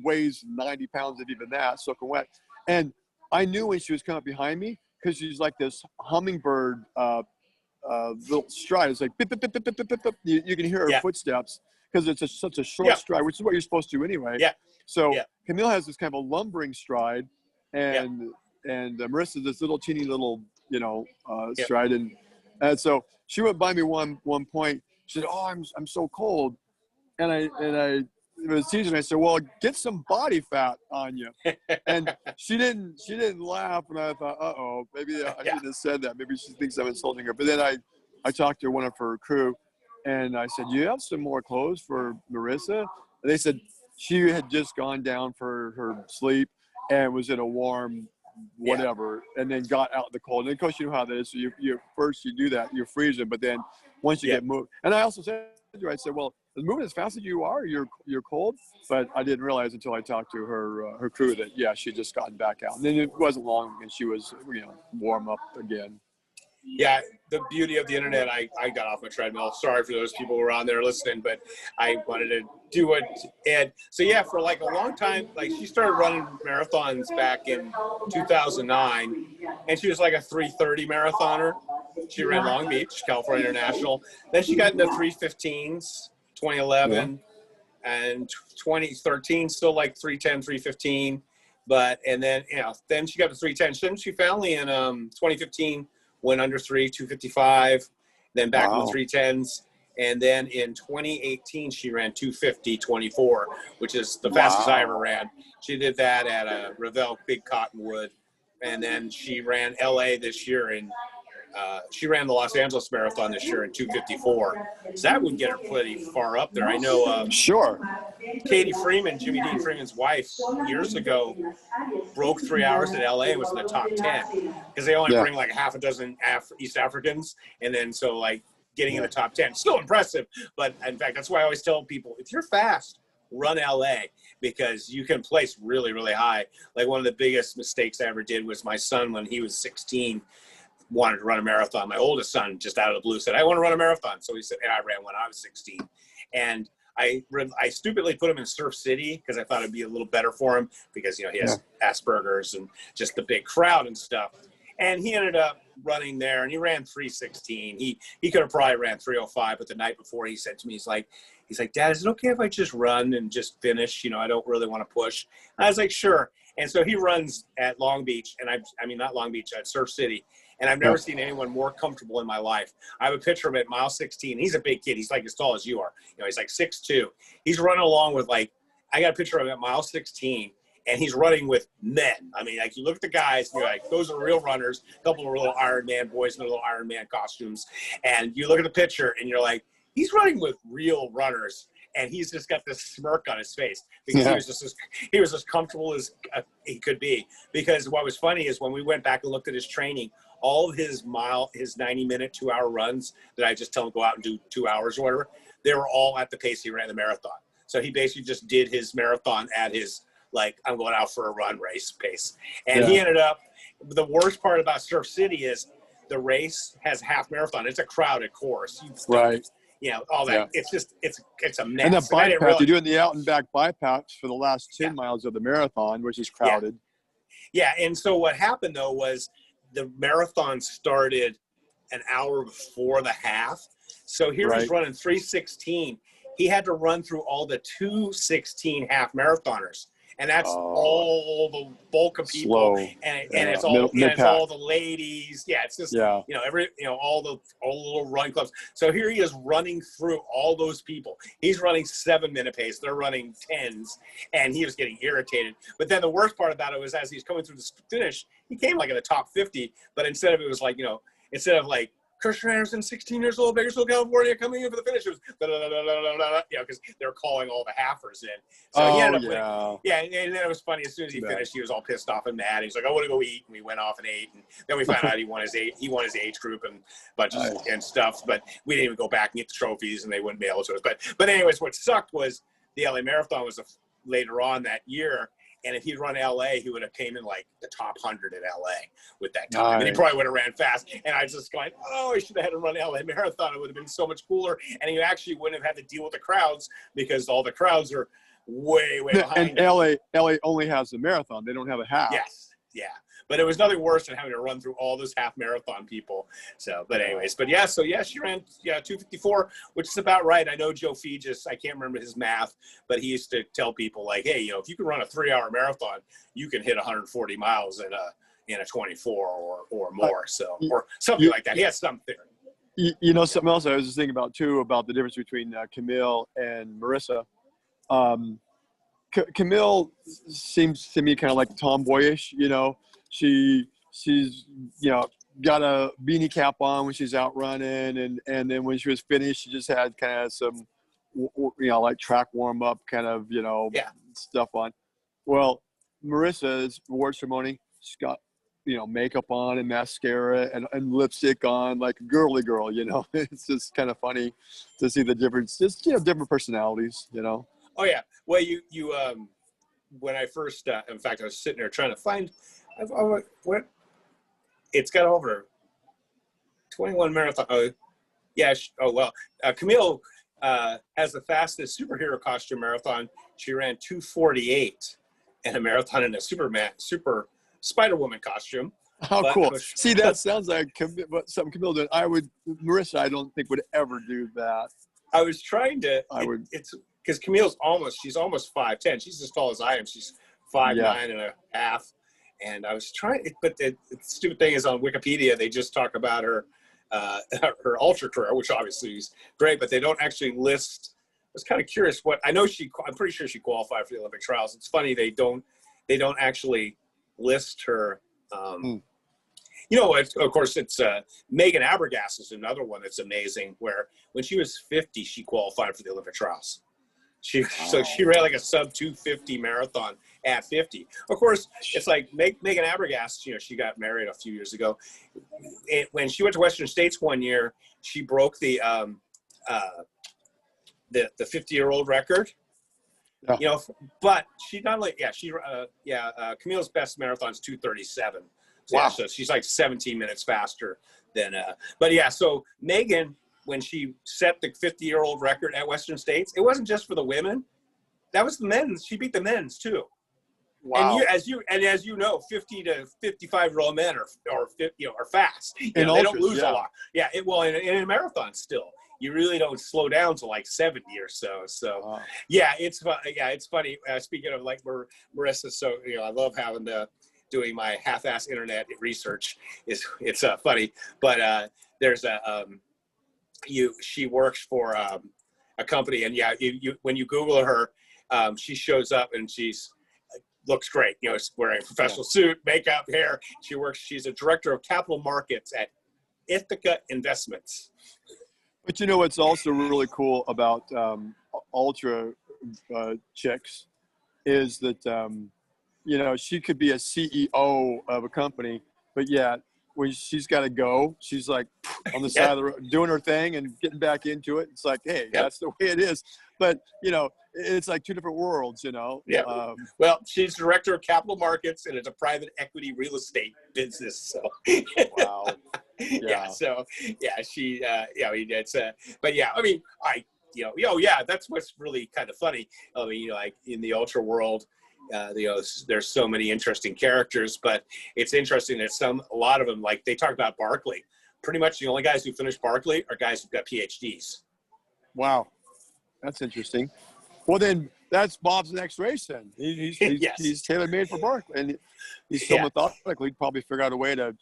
weighs 90 pounds, if even that, soaking wet. And I knew when she was coming up behind me, because she's like this hummingbird little stride. It's like bip, bip, bip, bip, bip, bip, bip. You can hear her footsteps, because it's such a short stride, which is what you're supposed to do anyway. Yeah. So Camille has this kind of a lumbering stride, and Marissa this little teeny little stride, and so she went by me one point. She said, "Oh, I'm so cold," and I was teasing. I said, "Well, get some body fat on you." And she didn't laugh, and I thought, "Uh-oh, maybe I shouldn't have said that. Maybe she thinks I'm insulting her." But then I talked to one of her crew, and I said, "You have some more clothes for Marissa?" And they said she had just gone down for her sleep and was in a warm whatever, and then got out in the cold. And of course, you know how that is. So you first do that, you're freezing, but then once you get moved, and I also said to her, I said, "Well, moving as fast as you are, you're cold." But I didn't realize until I talked to her crew that she'd just gotten back out, and then it wasn't long and she was warm up again. Yeah, the beauty of the internet. I got off my treadmill. Sorry for those people who were on there listening, but I wanted to do it. And so for like a long time, like she started running marathons back in 2009, and she was like a 3:30 marathoner. She ran Long Beach, California International. Then she got into 3:15s, 2011, and 2013 still like 3:10, 3:15. And then she got to 3:10. Then she finally in 2015 went under 255, then back to the 3:10s. And then in 2018, she ran 2:50.24, which is the fastest I ever ran. She did that at Revelle Big Cottonwood. And then she ran LA this year, and she ran the Los Angeles Marathon this year in 2:54. So that would get her pretty far up there. I know. Sure. Katie Freeman, Jimmy Dean Freeman's wife, years ago broke 3 hours at LA and was in the top 10, because they only bring like half a dozen East Africans, and then getting in the top 10, still impressive. But in fact, that's why I always tell people, if you're fast, run LA, because you can place really, really high. Like one of the biggest mistakes I ever did was my son, when he was 16, wanted to run a marathon. My oldest son, just out of the blue, said, I want to run a marathon. So he said, and I ran when I was 16. And I stupidly put him in Surf City because I thought it'd be a little better for him, because, you know, he has Asperger's and just the big crowd and stuff. And he ended up running there, and he ran 3:16. He could have probably ran 3:05, but the night before he said to me, he's like, Dad, is it okay if I just run and just finish? You know, I don't really want to push. And I was like, sure. And so he runs at Long Beach, and I mean, not Long Beach, at Surf City. And I've never seen anyone more comfortable in my life. I have a picture of him at mile 16. He's a big kid. He's like as tall as you are. You know, he's like 6'2". He's running along with, like, I got a picture of him at mile 16. And he's running with men. I mean, like, you look at the guys, and you're like, those are real runners. A couple of little Iron Man boys in their little Iron Man costumes. And you look at the picture, and you're like, he's running with real runners. And he's just got this smirk on his face, because he was as comfortable as he could be. Because what was funny is when we went back and looked at his training, all of his 90-minute, 2-hour runs that I just tell him go out and do 2 hours or whatever, they were all at the pace he ran the marathon. So he basically just did his marathon at his, like, I'm going out for a run race pace. And he ended up, the worst part about Surf City is the race has half marathon. It's a crowded course. You know, all that. Yeah. It's just, it's a mess. And the bypass, you're doing the out and back bypass for the last 10 miles of the marathon, which is crowded. Yeah. And so what happened, though, was the marathon started an hour before the half. So here he's running 3:16. He had to run through all the 2:16 half marathoners. And that's all the bulk of people, and it's all it's all the ladies. Yeah, it's just you know, all the little run clubs. So here he is running through all those people. He's running 7-minute pace. They're running 10s, and he was getting irritated. But then the worst part about it was, as he's coming through the finish, he came like in the top 50. But instead of, it was like, you know, instead of like, Christian Anderson, 16 years old, Bakersfield, California, coming in for the finish. It was you know, because they were calling all the halfers in. So he ended up winning. And then it was funny. As soon as he finished, he was all pissed off and mad. He's like, I want to go eat. And we went off and ate. And then we found out he won his age group and bunches and stuff. But we didn't even go back and get the trophies, and they wouldn't mail it to us. But anyways, what sucked was the LA Marathon was later on that year. And if he'd run LA, he would have came in like the top 100 at LA with that time. And he probably would have ran fast. And I was just going, I should have had to run LA Marathon. It would have been so much cooler. And you actually wouldn't have had to deal with the crowds, because all the crowds are way behind. And LA only has the marathon. They don't have a half. Yes. Yeah. But it was nothing worse than having to run through all those half marathon people. So, but anyways, she ran 2:54, which is about right. I know Joe Fegis, I can't remember his math, but he used to tell people, like, hey, you know, if you can run a 3-hour marathon, you can hit 140 miles in a 24 or more. So, or something like that. He has some theory. You know, something else I was just thinking about too, about the difference between Camille and Marissa. Camille seems to me kind of like tomboyish, you know. She's, you know, got a beanie cap on when she's out running. And then when she was finished, she just had kind of some, you know, like track warm up kind of, you know, stuff on. Well, Marissa's award ceremony, she's got, you know, makeup on and mascara and lipstick on, like a girly girl, you know. It's just kind of funny to see the difference, just, you know, different personalities, you know. Oh yeah. Well, you when I first, in fact, I was sitting there trying to find, what? It's got over 21 marathon. Camille has the fastest superhero costume marathon. She ran 2:48 in a marathon in a super Spider-Woman costume. How cool. See, that sounds like something Camille did. Marissa, I don't think would ever do that. I was trying to, it's because Camille's she's almost 5'10". She's as tall as I am. She's 5'9.5". And I was trying, but the stupid thing is, on Wikipedia, they just talk about her ultra career, which obviously is great, but they don't actually list. I was kind of curious I'm pretty sure she qualified for the Olympic trials. It's funny, they don't actually list her. You know, of course, it's Megan Abergas is another one that's amazing, where when she was 50, she qualified for the Olympic trials. So she ran like a sub 250 marathon at 50. Of course, it's like Megan Abergas, you know, she got married a few years ago. When she went to Western States one year, she broke the 50-year-old record. You know, but she not only, Camille's best marathon's 2:37. So, Wow. so she's like 17 minutes faster than, but yeah, so Megan, when she set the 50-year-old record at Western States, it wasn't just for the women. That was the men's. She beat the men's too. Wow. And as you know, 50 to 55-year-old men are fast. They don't lose a lot. Yeah. In a marathon still, you really don't slow down to like 70 or so. So it's funny. Speaking of like Marissa, so I love having doing my half-ass internet research. It's funny, but there's she works for a company, and when you Google her, she shows up and looks great. Wearing a professional suit, makeup, hair. She's a director of capital markets at Ithaca Investments. But what's also really cool about ultra chicks is that she could be a CEO of a company, but yet when she's got to go, she's like on the side of the road doing her thing and getting back into it. It's like, hey, that's the way it is. But it's like two different worlds. Yeah. Well, she's director of capital markets, and it's a private equity real estate business. So. Wow. Yeah. So she. It's. But yeah, that's what's really kind of funny. I mean, like in the ultra world. There's so many interesting characters, but it's interesting that a lot of them, like they talk about Barkley. Pretty much the only guys who finished Barkley are guys who've got PhDs. Wow, that's interesting. Well, then that's Bob's next race. Then he's tailor-made for Barkley, and he's so methodical. He'd probably figure out a way to,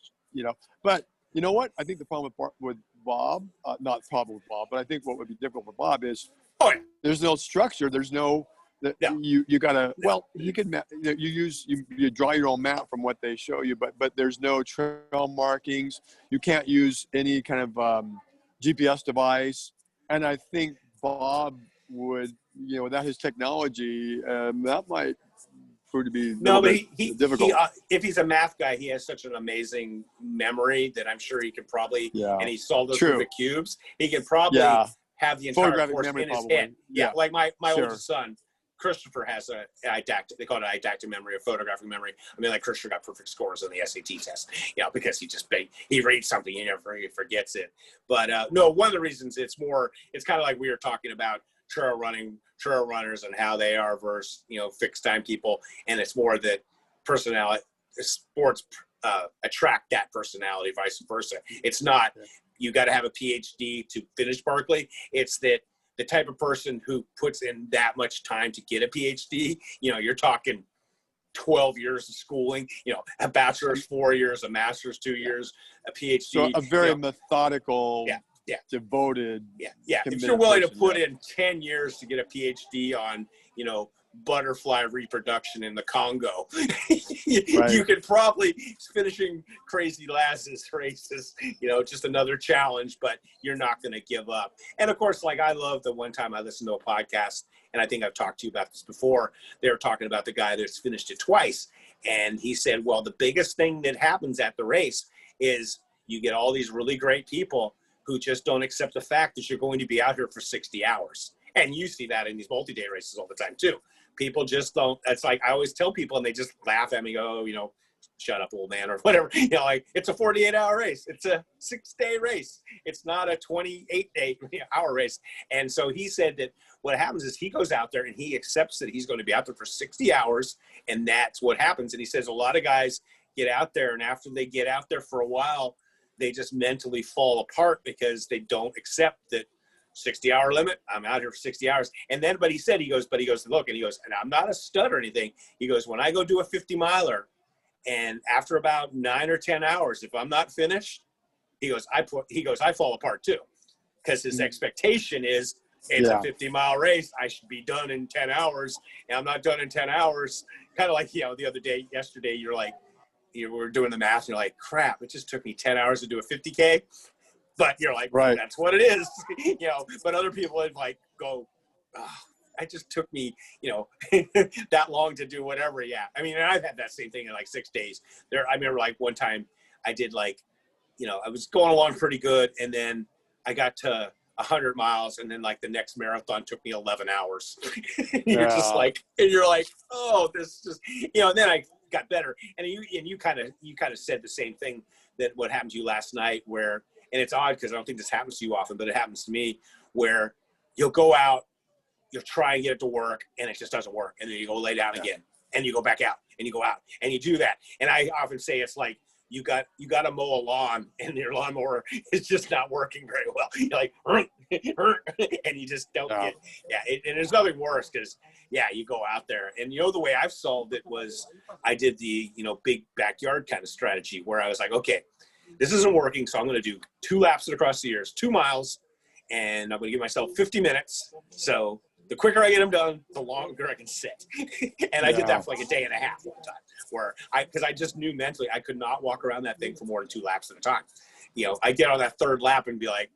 But you know what? I think the problem with Bob, not the problem with Bob, but I think what would be difficult with Bob is there's no structure. There's no. You gotta you can you draw your own map from what they show you, but there's no trail markings. You can't use any kind of GPS device, and I think Bob would without his technology that might prove to be difficult. If he's a math guy, he has such an amazing memory that I'm sure he could probably and he solved those Rubik cubes. He could probably have the entire course in his head. Yeah, like my oldest son. Christopher has they call it an eidactic memory or photographic memory. I mean, like Christopher got perfect scores on the SAT test, because he reads something, he forgets it. But no, one of the reasons it's kind of like we were talking about trail runners and how they are versus, fixed time people. And it's more that personality, sports attract that personality, vice versa. It's not, you got to have a PhD to finish Barkley. It's that the type of person who puts in that much time to get a PhD, you're talking 12 years of schooling, a bachelor's 4 years, a master's 2 years, a PhD. So a very methodical, devoted. Yeah. If you're willing to put in 10 years to get a PhD on, butterfly reproduction in the Congo, you could probably finishing Crazy Laz's races, just another challenge, but you're not going to give up. And of course, like I love the one time I listened to a podcast, and I think I've talked to you about this before. They were talking about the guy that's finished it twice. And he said, well, the biggest thing that happens at the race is you get all these really great people who just don't accept the fact that you're going to be out here for 60 hours. And you see that in these multi-day races all the time too. People just don't, it's like, I always tell people and they just laugh at me, go, shut up, old man, or whatever. Like it's a 48-hour race. It's a 6-day race. It's not a 28-hour race. And so he said that what happens is he goes out there and he accepts that he's going to be out there for 60 hours. And that's what happens. And he says a lot of guys get out there, and after they get out there for a while, they just mentally fall apart because they don't accept that 60-hour limit. I'm out here for 60 hours. And then, but he goes, look, and he goes, and I'm not a stud or anything. He goes, when I go do a 50-miler, and after about 9 or 10 hours, if I'm not finished, he goes, I fall apart too. Because his expectation is it's a 50-mile race. I should be done in 10 hours. And I'm not done in 10 hours. Kind of like, yesterday, you're like, you were doing the math and you're like, crap, it just took me 10 hours to do a 50K. But you're like, that's what it is, but other people would like go, it just took me, that long to do whatever. Yeah. I mean, and I've had that same thing in like 6 days there. I remember like one time I did like, I was going along pretty good. And then I got to 100 miles, and then like the next marathon took me 11 hours. You're just like, and you're like, oh, this just, and then I got better. And you kind of said the same thing, that what happened to you last night, where, and it's odd because I don't think this happens to you often, but it happens to me, where you'll go out, you'll try and get it to work, and it just doesn't work. And then you go lay down again, and you go back out, and you go out, and you do that. And I often say it's like, you got to mow a lawn, and your lawnmower is just not working very well. You're like, and you just don't get, and there's nothing worse because, you go out there. And the way I've solved it was I did the, big backyard kind of strategy, where I was like, okay, this isn't working, so I'm going to do 2 laps across the ears, 2 miles, and I'm going to give myself 50 minutes. So the quicker I get them done, the longer I can sit. And I did that for like a day and a half one time, because I just knew mentally I could not walk around that thing for more than 2 laps at a time. I get on that 3rd lap and be like,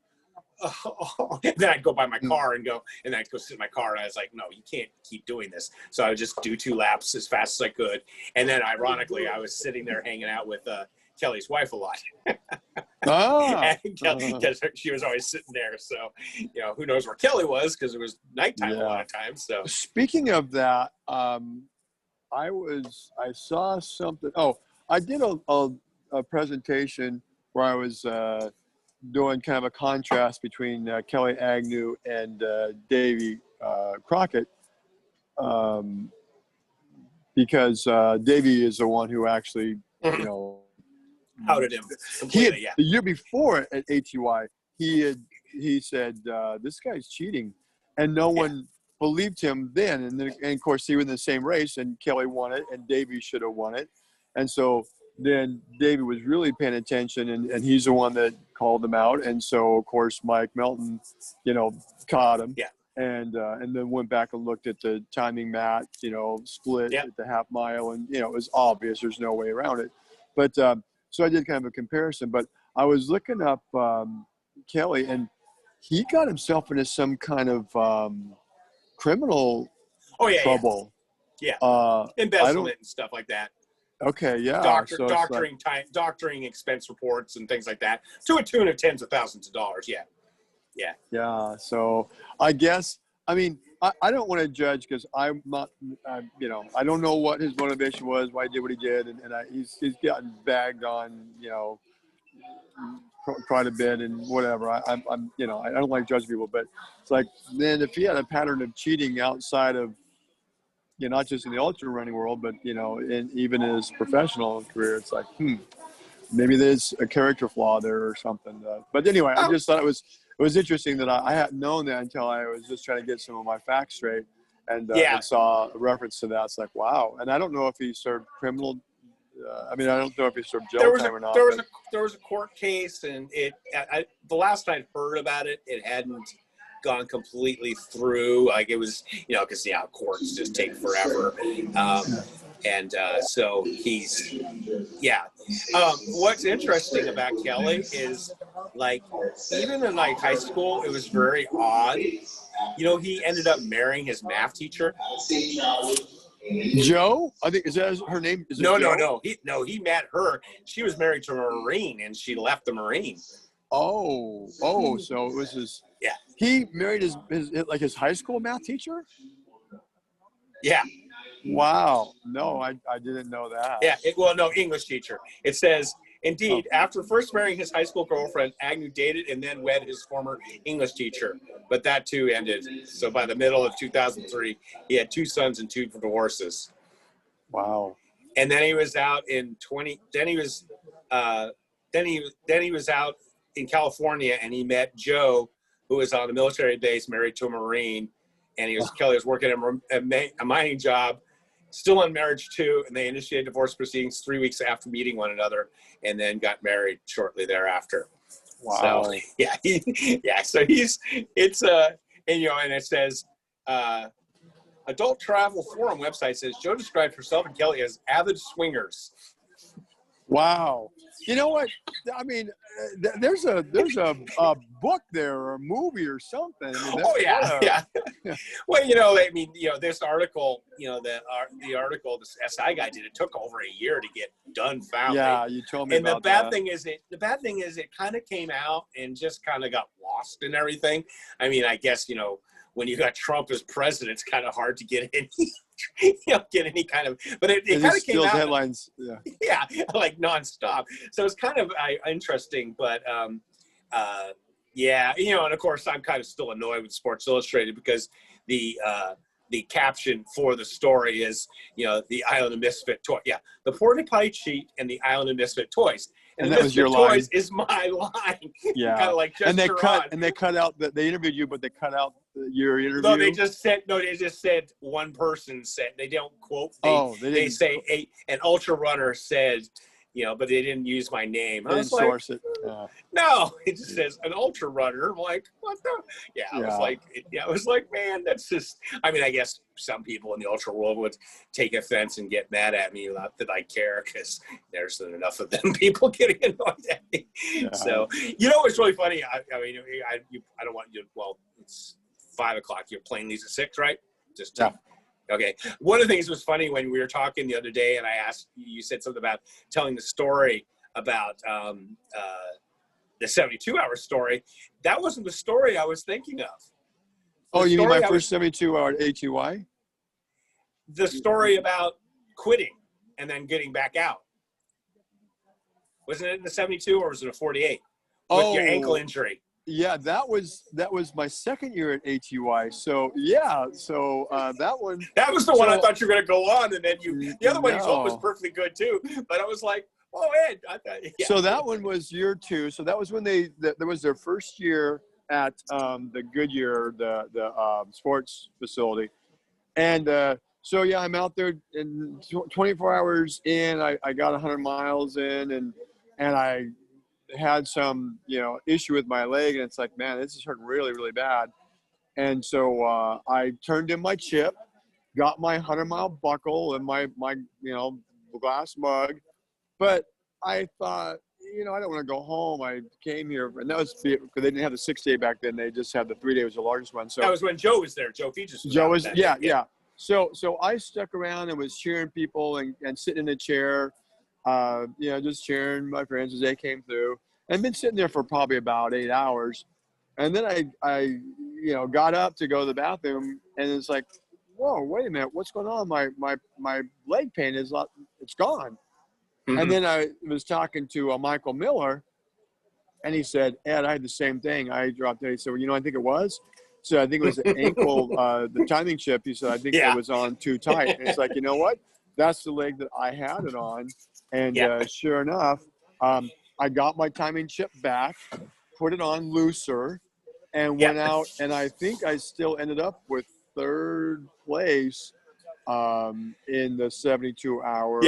oh. And then I'd go by my car and then I'd go sit in my car, and I was like, no, you can't keep doing this. So I would just do 2 laps as fast as I could. And then ironically, I was sitting there hanging out with Kelly's wife a lot. Because she was always sitting there. So, who knows where Kelly was, because it was nighttime a lot of times. So speaking of that, I saw something. Oh, I did a presentation where I was doing kind of a contrast between Kelly Agnew and Davy Crockett, because Davy is the one who actually, outed him completely. The year before at ATY, he said, this guy's cheating, and no one believed him then. And of course, he was in the same race, and Kelly won it, and Davy should have won it. And so then Davy was really paying attention, and he's the one that called him out. And so, of course, Mike Melton, caught him. And then went back and looked at the timing mat, split at the half mile, and it was obvious. There's no way around it. But so I did kind of a comparison. But I was looking up Kelly, and he got himself into some kind of criminal trouble. Embezzlement and stuff like that. Okay, yeah. Doctoring expense reports and things like that, to a tune of tens of thousands of dollars. Yeah. So I guess, I don't want to judge, because I'm not, I don't know what his motivation was, why he did what he did, and he's gotten bagged on, quite a bit and whatever. I don't like judging people, but it's like, then if he had a pattern of cheating outside of, not just in the ultra running world, but even in his professional career, it's like, maybe there's a character flaw there or something. But anyway, I just thought it was interesting that I hadn't known that until I was just trying to get some of my facts straight, and saw a reference to that. It's like, wow. And I don't know if he served criminal. I don't know if he served jail time or not. There was a court case, and the last I'd heard about it, it hadn't gone completely through. Like, it was, because courts just take forever. So he's, what's interesting about Kelly is, like, even in like high school, it was very odd. He ended up marrying his math teacher. Joe? I think, is that her name? No. He met her. She was married to a Marine, and she left the Marine. So it was his. Yeah. He married his high school math teacher? Yeah. Wow. No, I didn't know that. Yeah. English teacher. It says, indeed, after first marrying his high school girlfriend, Agnew dated and then wed his former English teacher. But that too ended. So by the middle of 2003, he had 2 sons and 2 divorces. Wow. And then he was out in he was out in California, and he met Joe, who was on a military base, married to a Marine, and Kelly was working at a mining job, still on marriage too, and they initiated divorce proceedings 3 weeks after meeting one another, and then got married shortly thereafter. Wow. So, so and it says, Adult Travel Forum website says Joe described herself and Kelly as avid swingers. Wow. You know what? There's a book there, or a movie or something. Well, this article, the article this SI guy did, it took over a year to get done. Finally. Yeah, you told me. And about the bad thing is it kind of came out and just kind of got lost and everything. I mean, I guess, when you got Trump as president, it's kind of hard to get any, get any kind of, but it kind of came out. Headlines. Yeah. Like nonstop. So it's kind of interesting, but yeah, and of course I'm kind of still annoyed with Sports Illustrated because the caption for the story is, the Island of Misfit Toys. Yeah, the porta-potty cheat and the Island of Misfit Toys. And that was your line. Toys is my line. Yeah. Kind of like Jester and they cut out they interviewed you, but they cut out your interview. No, they just said one person said, they don't quote. They say an ultra runner said, but they didn't use my name. They didn't source it. No, it just says an ultra runner. I'm like, what the? Yeah, I was like, man, that's just. I mean, I guess some people in the ultra world would take offense and get mad at me. Not that I care, because there's enough of them people getting annoyed at me. Yeah. So, it's really funny. I mean, I don't want you. Well, it's 5 o'clock. Your plane leaves at 6, right? Okay. One of the things was funny when we were talking the other day, and I asked you said something about telling the story about the 72-hour story. That wasn't the story I was thinking of. You mean my first 72-hour ATY? The story about quitting and then getting back out. Wasn't it in the 72 or was it a 48? With your ankle injury. Yeah, that was my second year at ATY. So that one. That was the one I thought you were going to go on, and then the other one you told was perfectly good too. But I was like, oh, Ed. Yeah. So that one was year 2. So that was when that was their first year at the Goodyear, the sports facility, and I'm out there in 24 hours in. I got 100 miles in, and I had some issue with my leg, and it's like, man, this is hurting really, really bad. And so I turned in my chip, got my 100-mile buckle and my glass mug, but I thought, I don't want to go home. I came here, and that was because they didn't have the 6-day back then. They just had the 3-day was the largest one. So that was when Joe was there. Joe Features. Yeah. So I stuck around and was cheering people and sitting in a chair. Just cheering my friends as they came through, and been sitting there for probably about 8 hours. And then I got up to go to the bathroom, and it's like, whoa, wait a minute, what's going on? My leg pain it's gone. Mm-hmm. And then I was talking to Michael Miller, and he said, Ed, I had the same thing. I dropped it. He said, well, I think it was. So I think it was the ankle, the timing chip. He said, I think it was on too tight. And it's like, you know what? That's the leg that I had it on. And sure enough, I got my timing chip back, put it on looser, and went out. And I think I still ended up with 3rd place in the 72-hour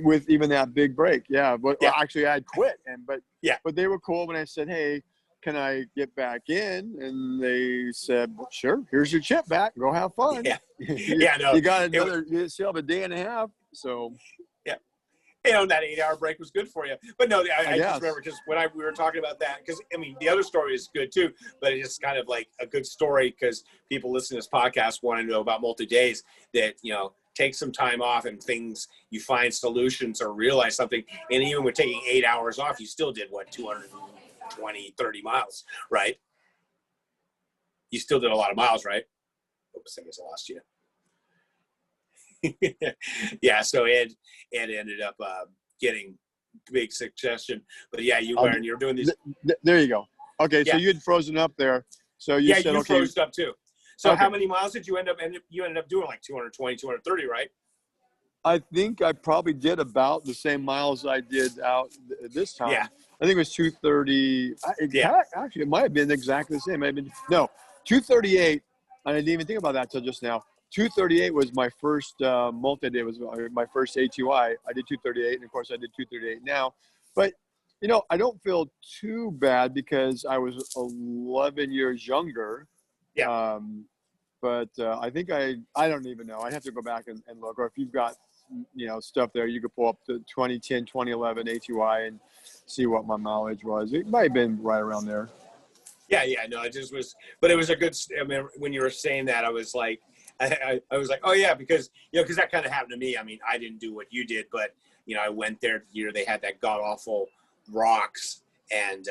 with even that big break. But actually I had quit. But they were cool when I said, hey, can I get back in? And they said, well, sure, here's your chip back. Go have fun. You got another, you still have a day and a half. So, that 8-hour break was good for you. But no, I just remember just when we were talking about that, because, the other story is good too, but it's just kind of like a good story because people listening to this podcast want to know about multi-days that, take some time off and things, you find solutions or realize something. And even with taking 8 hours off, you still did 220, 30 miles, right? You still did a lot of miles, right? Oops, I guess I lost you. So Ed ended up getting big suggestion, but you're doing these. There you go. Okay, so you had frozen up there. So you said, you froze up too. So how many miles did you end up doing? Like 220, 230, right? I think I probably did about the same miles I did out this time. Yeah. I think it was 230. Actually, it might have been exactly the same. 238. And I didn't even think about that till just now. 238 was my first multi-day. Was my first ATY. I did 238, and of course I did 238 now. But I don't feel too bad because I was 11 years younger. Yeah. But I think I don't even know. I'd have to go back and look. Or if you've got stuff there, you could pull up the 2010, 2011 ATY and see what my mileage was. It might have been right around there. Yeah. No, it just was. But it was a good. When you were saying that, I was like. I was like, oh yeah, because because that kind of happened to me. I didn't do what you did, but I went there the year they had that god awful rocks and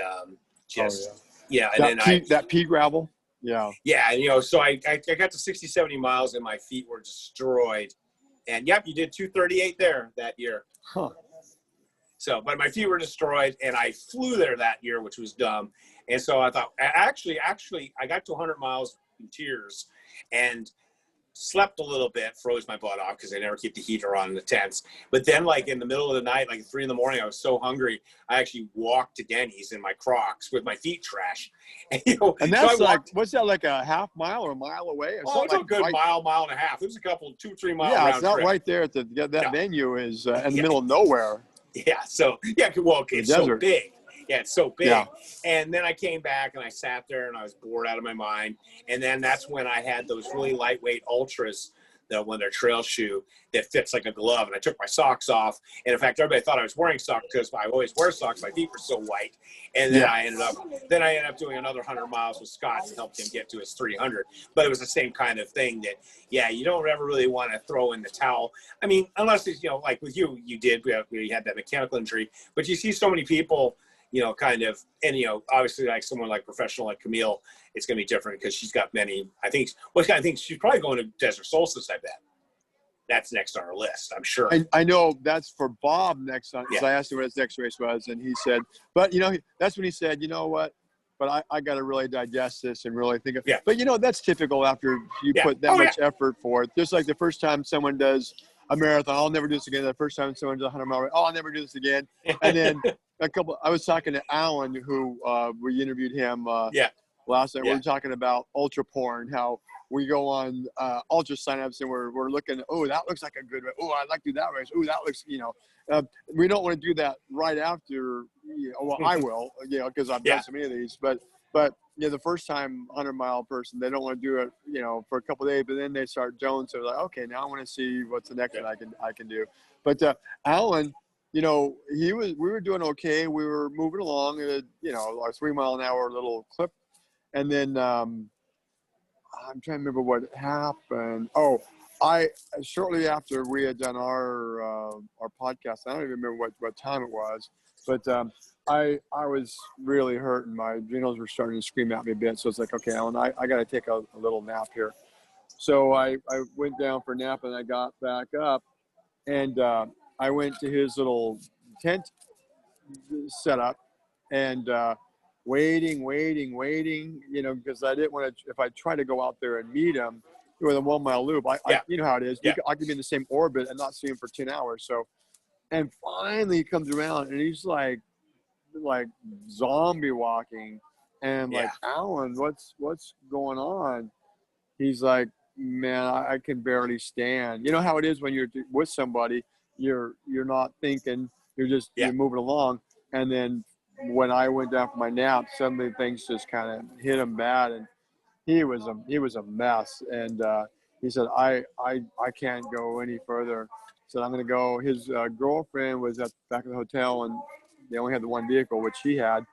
just, Oh, yeah. And then that pea gravel. Yeah. Yeah. And, you know, so I got to 60, 70 miles and my feet were destroyed. And yep, you did 238 there that year. Huh. So, but my feet were destroyed and I flew there that year, which was dumb. And so I thought, actually, I got to 100 miles in tears and slept a little bit, froze my butt off because I never keep the heater on in the tents. But then, like in the middle of the night, like 3 a.m, I was so hungry, I actually walked to Denny's in my Crocs with my feet trash. And, you know, and that's so what's that, like a half mile or a mile away? It's it's like a good mile and a half. It was a couple, 2-3 mile yeah, round it's not trip. right there at that venue is in the middle of nowhere. Yeah. So yeah, well, okay, it's so big. Yeah, it's so big. Yeah. And then I came back and I sat there and I was bored out of my mind. And then that's when I had those really lightweight ultras, when they're trail shoe that fits like a glove. And I took my socks off. And in fact, everybody thought I was wearing socks because I always wear socks. My feet were so white. And then I ended up doing another 100 miles with Scott to help him get to his 300. But it was the same kind of thing that, yeah, you don't ever really want to throw in the towel. I mean, unless it's, you know, like with you did, we had that mechanical injury, but you see so many people, you know, kind of, and, you know, obviously like someone like professional like Camille, it's going to be different because she's got many, I think she's probably going to Desert Solstice, I bet. That's next on our list, I'm sure. I know that's for Bob next on, because I asked him what his next race was, and he said, but, you know, that's when he said, you know what, but I got to really digest this and really think of it. But, you know, that's typical after you put that much effort for it. Just like the first time someone does a marathon, I'll never do this again. The first time someone does a 100-mile race, I'll never do this again. And then I was talking to Alan, who we interviewed him last night. We were talking about ultra porn, how we go on ultra signups and we're looking, oh, that looks like a good race. Oh, I'd like to do that race. Oh, that looks, you know, we don't want to do that right after, you know, well, I will, you know, because I've done so many of these, but you know, the first time 100-mile person, they don't want to do it, you know, for a couple of days, but then they start Jones. So they're like, okay, now I want to see what's the next one I can do. But Alan, you know, we were doing okay. We were moving along at, you know, our 3-mile-an-hour little clip. And then I'm trying to remember what happened. Oh, shortly after we had done our podcast, I don't even remember what time it was, but I was really hurt and my adrenals were starting to scream at me a bit. So it's like, okay, Alan, I got to take a little nap here. So I went down for a nap and I got back up and I went to his little tent setup and waiting, you know, because I didn't want to, if I try to go out there and meet him with a 1-mile loop, you know how it is. I could be in the same orbit and not see him for 10 hours. So, and finally he comes around and he's like zombie walking and like, Alan, what's going on? He's like, man, I can barely stand. You know how it is when you're with somebody, you're not thinking, you're just you're moving along. And then when I went down for my nap, suddenly things just kind of hit him bad, and he was a mess. And he said, I can't go any further. He said, I'm going to go. His girlfriend was at the back of the hotel, and they only had the one vehicle, which he had.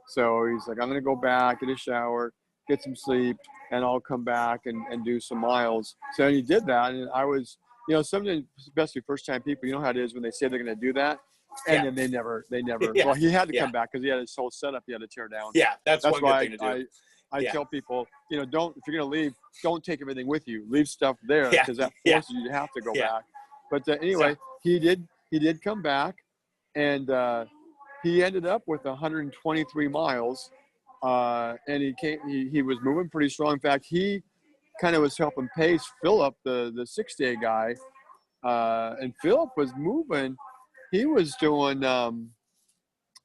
So he's like, I'm going to go back, get a shower, get some sleep, and I'll come back and do some miles. So he did that, and I was, you know, something, especially first-time people, you know how it is when they say they're going to do that, and then they never. Well, he had to come back because he had his whole setup he had to tear down. Yeah, that's one why good thing to do. I tell people, you know, if you're going to leave, don't take everything with you. Leave stuff there because that forces you to have to go back. But anyway, he did come back, and he ended up with 123 miles. And he was moving pretty strong. In fact, he kind of was helping pace Philip, the 6-day guy. And Philip was moving. He was doing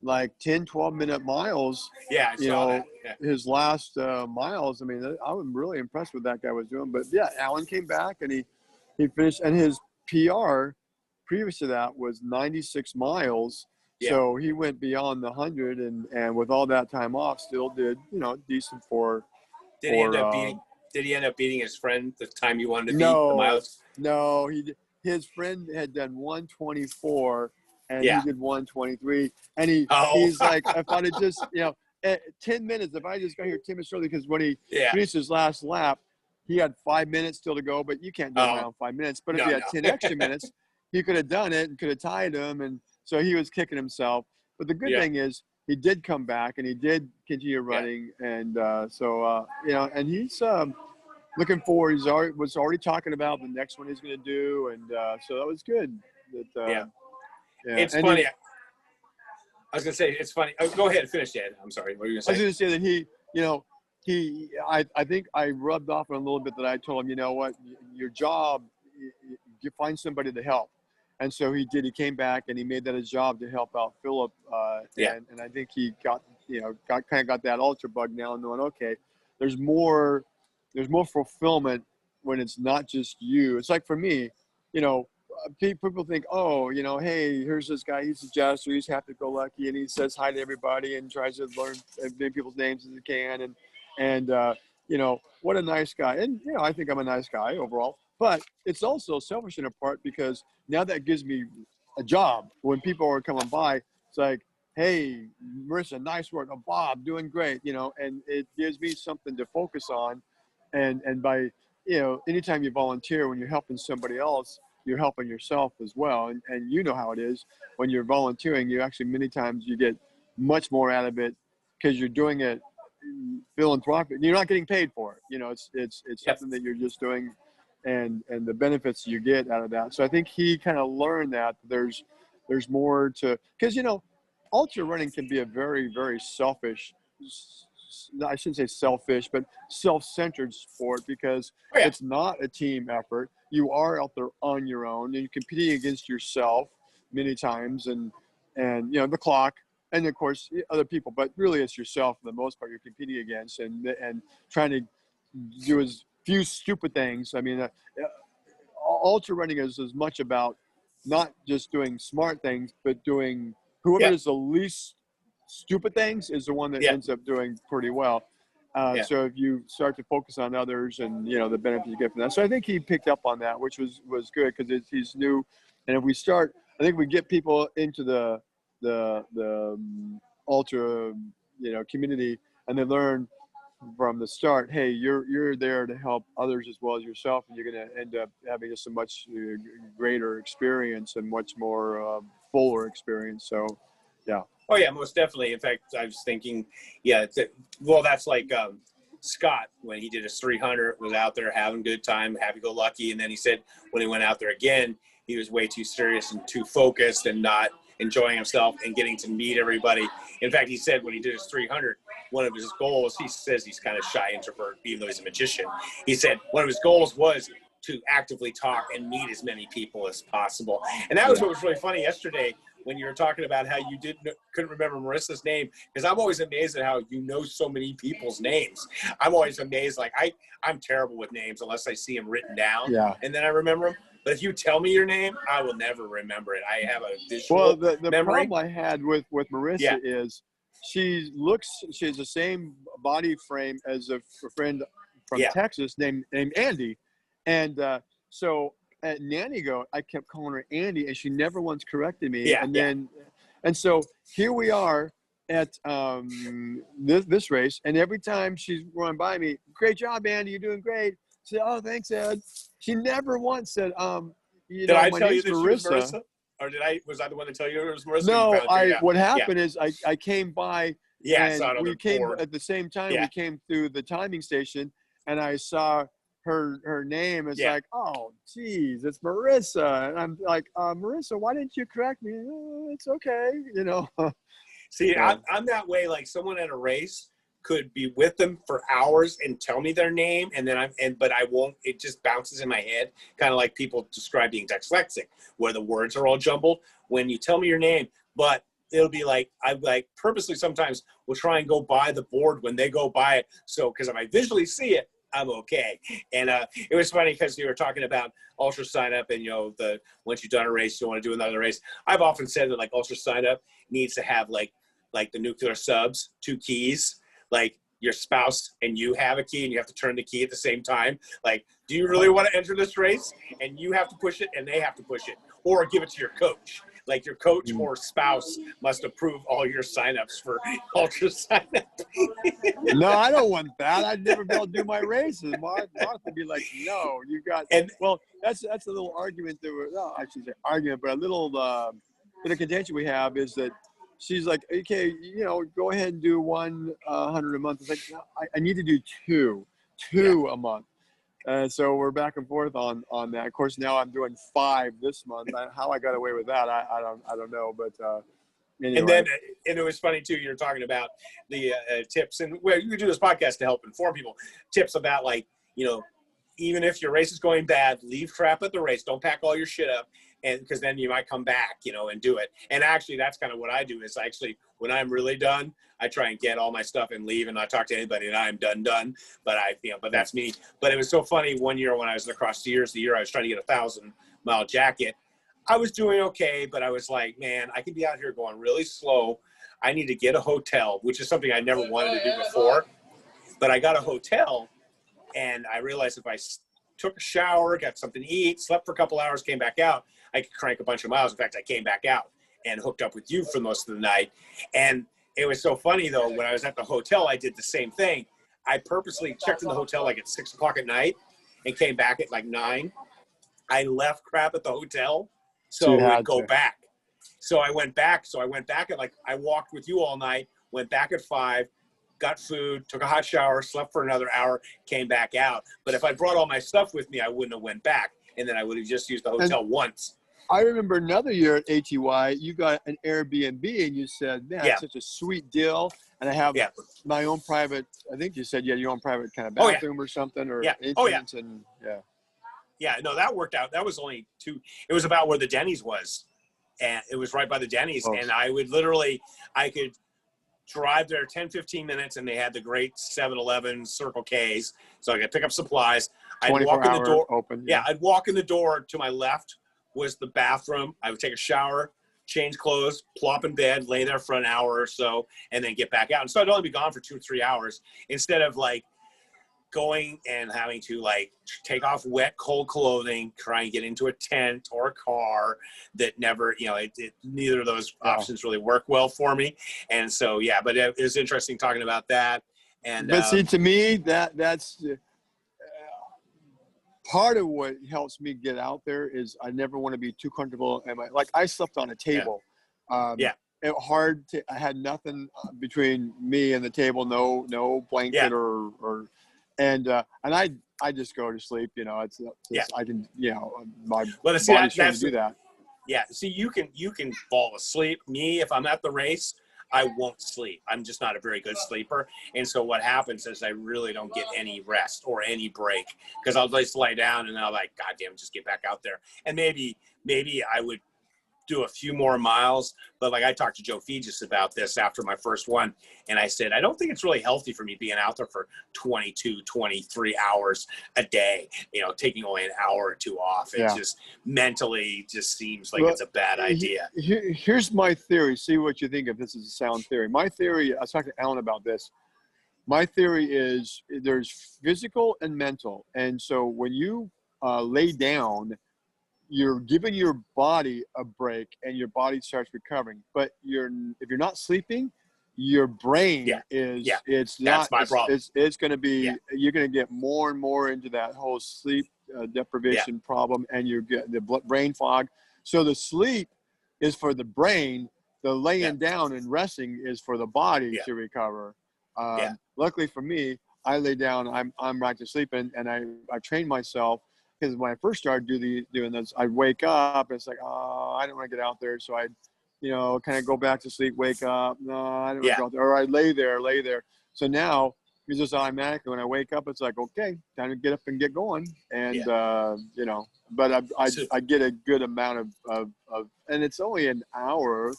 like 10, 12-minute miles. Yeah, I saw that. Yeah. His last miles. I mean, I'm really impressed with that guy was doing. But yeah, Alan came back and he finished, and his PR previous to that was 96 miles. Yeah. So he went beyond the 100, and with all that time off, still did, you know, decent for. Did he end up beating his friend the time you wanted to beat the miles? No, his friend had done 124, and he did 123, and he's like, if I'd have just, you know, 10 minutes, if I just got here 10 minutes early, because when he finished his last lap, he had 5 minutes still to go, but you can't do it around 5 minutes. But if he had 10 extra minutes, he could have done it and could have tied him, and so he was kicking himself. But the good thing is, he did come back and he did continue running. And and he's looking forward. Was already talking about the next one he's going to do. And so that was good. It's funny. I was going to say, it's funny. Oh, go ahead and finish, Ed. I'm sorry. What were you going to say? I was going to say that I think I rubbed off on a little bit that I told him, you know what, your job, you find somebody to help. And so he did. He came back and he made that his job to help out Philip. And I think he got that ultra bug now, knowing, okay, there's more fulfillment when it's not just you. It's like for me, people think, oh, hey, here's this guy, he's a Jester, he's happy-go-lucky, and he says hi to everybody and tries to learn as many people's names as he can, and what a nice guy. And I think I'm a nice guy overall, but it's also selfish in a part because now that gives me a job. When people are coming by, it's like, hey, Marissa, nice work. Oh, Bob, doing great, and it gives me something to focus on. And by, anytime you volunteer, when you're helping somebody else, you're helping yourself as well. And you know how it is when you're volunteering, you actually, many times you get much more out of it because you're doing it philanthropic. You're not getting paid for it. It's something that you're just doing and the benefits you get out of that. So I think he kind of learned that there's more to, because, ultra running can be a very, very selfish, I shouldn't say selfish, but self-centered sport because it's not a team effort. You are out there on your own and you're competing against yourself many times and the clock and of course other people, but really it's yourself for the most part you're competing against and trying to do as few stupid things. I mean, ultra running is as much about not just doing smart things, but doing whoever is the least stupid things is the one that ends up doing pretty well. So if you start to focus on others and, the benefits you get from that. So I think he picked up on that, which was good because he's new. And if we start, I think we get people into the ultra, community and they learn from the start, hey, you're there to help others as well as yourself. And you're going to end up having just a much greater experience and much more fuller experience. So, yeah. Oh yeah, most definitely. In fact, I was thinking, that's like Scott when he did his 300 was out there having a good time, happy-go-lucky, and then he said when he went out there again, he was way too serious and too focused and not enjoying himself and getting to meet everybody. In fact, he said when he did his 300, one of his goals, he says he's kind of shy introvert, even though he's a magician. He said one of his goals was to actively talk and meet as many people as possible. And that was what was really funny yesterday when you were talking about how you couldn't remember Marissa's name, because I'm always amazed at how you know so many people's names. I'm always amazed, like I'm terrible with names unless I see them written down and then I remember them. But if you tell me your name, I will never remember it. I have a visual the memory. problem I had with Marissa is she has the same body frame as a friend from Texas named Andy. And so at Nanny Go, I kept calling her Andy, and she never once corrected me. And so here we are at this race, and every time she's run by me, great job, Andy, you're doing great. Say, oh, thanks, Ed. She never once said, did I my tell you name's that Marissa. She was Marissa? Or was I the one to tell you it was Marissa? No, what happened is I came by, and we came at the same time. We came through the timing station, and I saw her name. It's like, oh, geez, it's Marissa. And I'm like, Marissa, why didn't you correct me? Oh, it's okay, See, I'm that way. Like someone at a race could be with them for hours and tell me their name, and then but I won't. It just bounces in my head, kind of like people describe being dyslexic, where the words are all jumbled when you tell me your name. But it'll be like I purposely sometimes will try and go by the board when they go by it, so because if I visually see it, I'm okay. And it was funny because you were talking about ultra sign up and once you've done a race you want to do another race. I've often said that like ultra sign up needs to have like the nuclear subs, 2 keys. Like your spouse and you have a key and you have to turn the key at the same time. Like, do you really want to enter this race? And you have to push it and they have to push it, or give it to your coach. Like your coach or spouse must approve all your signups for ultra sign up. No, I don't want that. I'd never be able to do my races. Martha would be like, no, you got, well, that's a little argument that I shouldn't say argument, but a little bit of contention we have is that she's like, okay, you know, go ahead and do 100 a month. It's like, no, I need to do two a month. So we're back and forth on that. Of course, now I'm doing 5 this month. How I got away with that, I don't know. But anyway. And then, and it was funny too. You're talking about the tips, and where you do this podcast to help inform people. Tips about, like, you know, even if your race is going bad, leave crap at the race. Don't pack all your shit up, and because then you might come back, you know, and do it. And actually, that's kind of what I do. Is actually when I'm really done, I try and get all my stuff and leave and not talk to anybody, and I'm done. But but that's me. But it was so funny one year when I was across the year I was trying to get a 1,000-mile jacket. I was doing okay, but I was like, man, I could be out here going really slow. I need to get a hotel, which is something I never wanted to do before. But I got a hotel, and I realized if I took a shower, got something to eat, slept for a couple hours, came back out, I could crank a bunch of miles. In fact, I came back out and hooked up with you for most of the night. And it was so funny, though, when I was at the hotel, I did the same thing. I purposely checked in the hotel like at 6 o'clock at night and came back at like 9. I left crap at the hotel, so I would go back. So I went back. At like, I walked with you all night, went back at 5, got food, took a hot shower, slept for another hour, came back out. But if I brought all my stuff with me, I wouldn't have went back. And then I would have just used the hotel once. I remember another year at ATY, you got an Airbnb and you said, man, it's such a sweet deal. And I have my own private, I think you said you had your own private kind of bathroom or something, or entrance. And yeah, no, that worked out. That was only 2. It was about where the Denny's was. And it was right by the Denny's. And I would literally, I could drive there 10, 15 minutes, and they had the great 7-Eleven Circle K's. So I could pick up supplies. I'd walk in the door. Open, I'd walk in the door. To my left was the bathroom. I would take a shower, change clothes, plop in bed, lay there for an hour or so, and then get back out. And so I'd only be gone for 2 or 3 hours instead of like going and having to like take off wet, cold clothing, try and get into a tent or a car that never, you know, neither of those options really work well for me. And so, but it was interesting talking about that. And but see, to me, that's part of what helps me get out there is I never want to be too comfortable. And like I slept on a table. It hard to, I had nothing between me and the table, no blanket and I just go to sleep, you know, it's I can, you know, my body's trying to do that. Yeah. See, you can fall asleep. Me, if I'm at the race, I won't sleep. I'm just not a very good sleeper. And so what happens is I really don't get any rest or any break because I'll just lie down and I'll like, God damn, just get back out there. And maybe I would do a few more miles. But like I talked to Joe Fegis about this after my first one. And I said, I don't think it's really healthy for me being out there for 22, 23 hours a day, you know, taking only an hour or 2 off. It just mentally just seems like it's a bad idea. Here's my theory. See what you think if this is a sound theory. My theory, I was talking to Alan about this. My theory is there's physical and mental. And so when you lay down, you're giving your body a break and your body starts recovering. But if you're not sleeping, your brain is it's not. That's my problem. It's going to be you're going to get more and more into that whole sleep deprivation problem, and you get the brain fog. So the sleep is for the brain. The laying down and resting is for the body to recover. Luckily for me, I lay down. I'm right to sleep, and I train myself. Because when I first started doing this, I'd wake up. And it's like, oh, I don't want to get out there. So I'd, you know, kind of go back to sleep, wake up. No, I don't want to go out there. Or I'd lay there. So now it's just automatically when I wake up, it's like, okay, time to get up and get going. And, you know, but I get a good amount of and it's only an hour.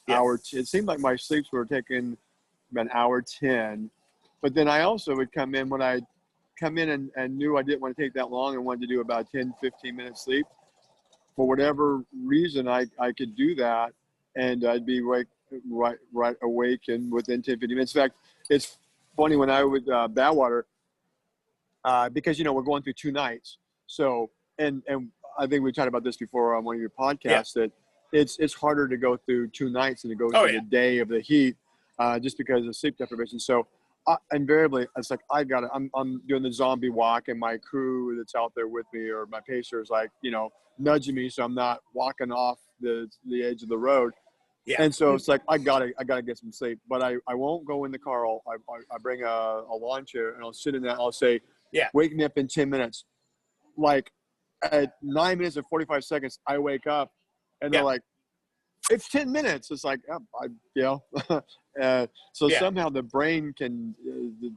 It seemed like my sleeps were taking about an hour 10. But then I also would come in when I come in and knew I didn't want to take that long and wanted to do about 10, 15 minutes sleep. For whatever reason, I could do that, and I'd be right awake and within 10, 15 minutes. In fact, it's funny when I would Badwater, because, you know, we're going through 2 nights. So, and I think we talked about this before on one of your podcasts, that it's harder to go through 2 nights than to go through the day of the heat, just because of sleep deprivation. So, invariably, it's like I'm doing the zombie walk, and my crew that's out there with me or my pacer is like, you know, nudging me so I'm not walking off the edge of the road. Yeah. And so it's like, I gotta get some sleep, but I won't go in the car. I bring a lawn chair and I'll sit in that. I'll say, Yeah. wake me up in 10 minutes. Like at 9 minutes and 45 seconds, I wake up and they're like, it's 10 minutes. It's like, so somehow the brain can,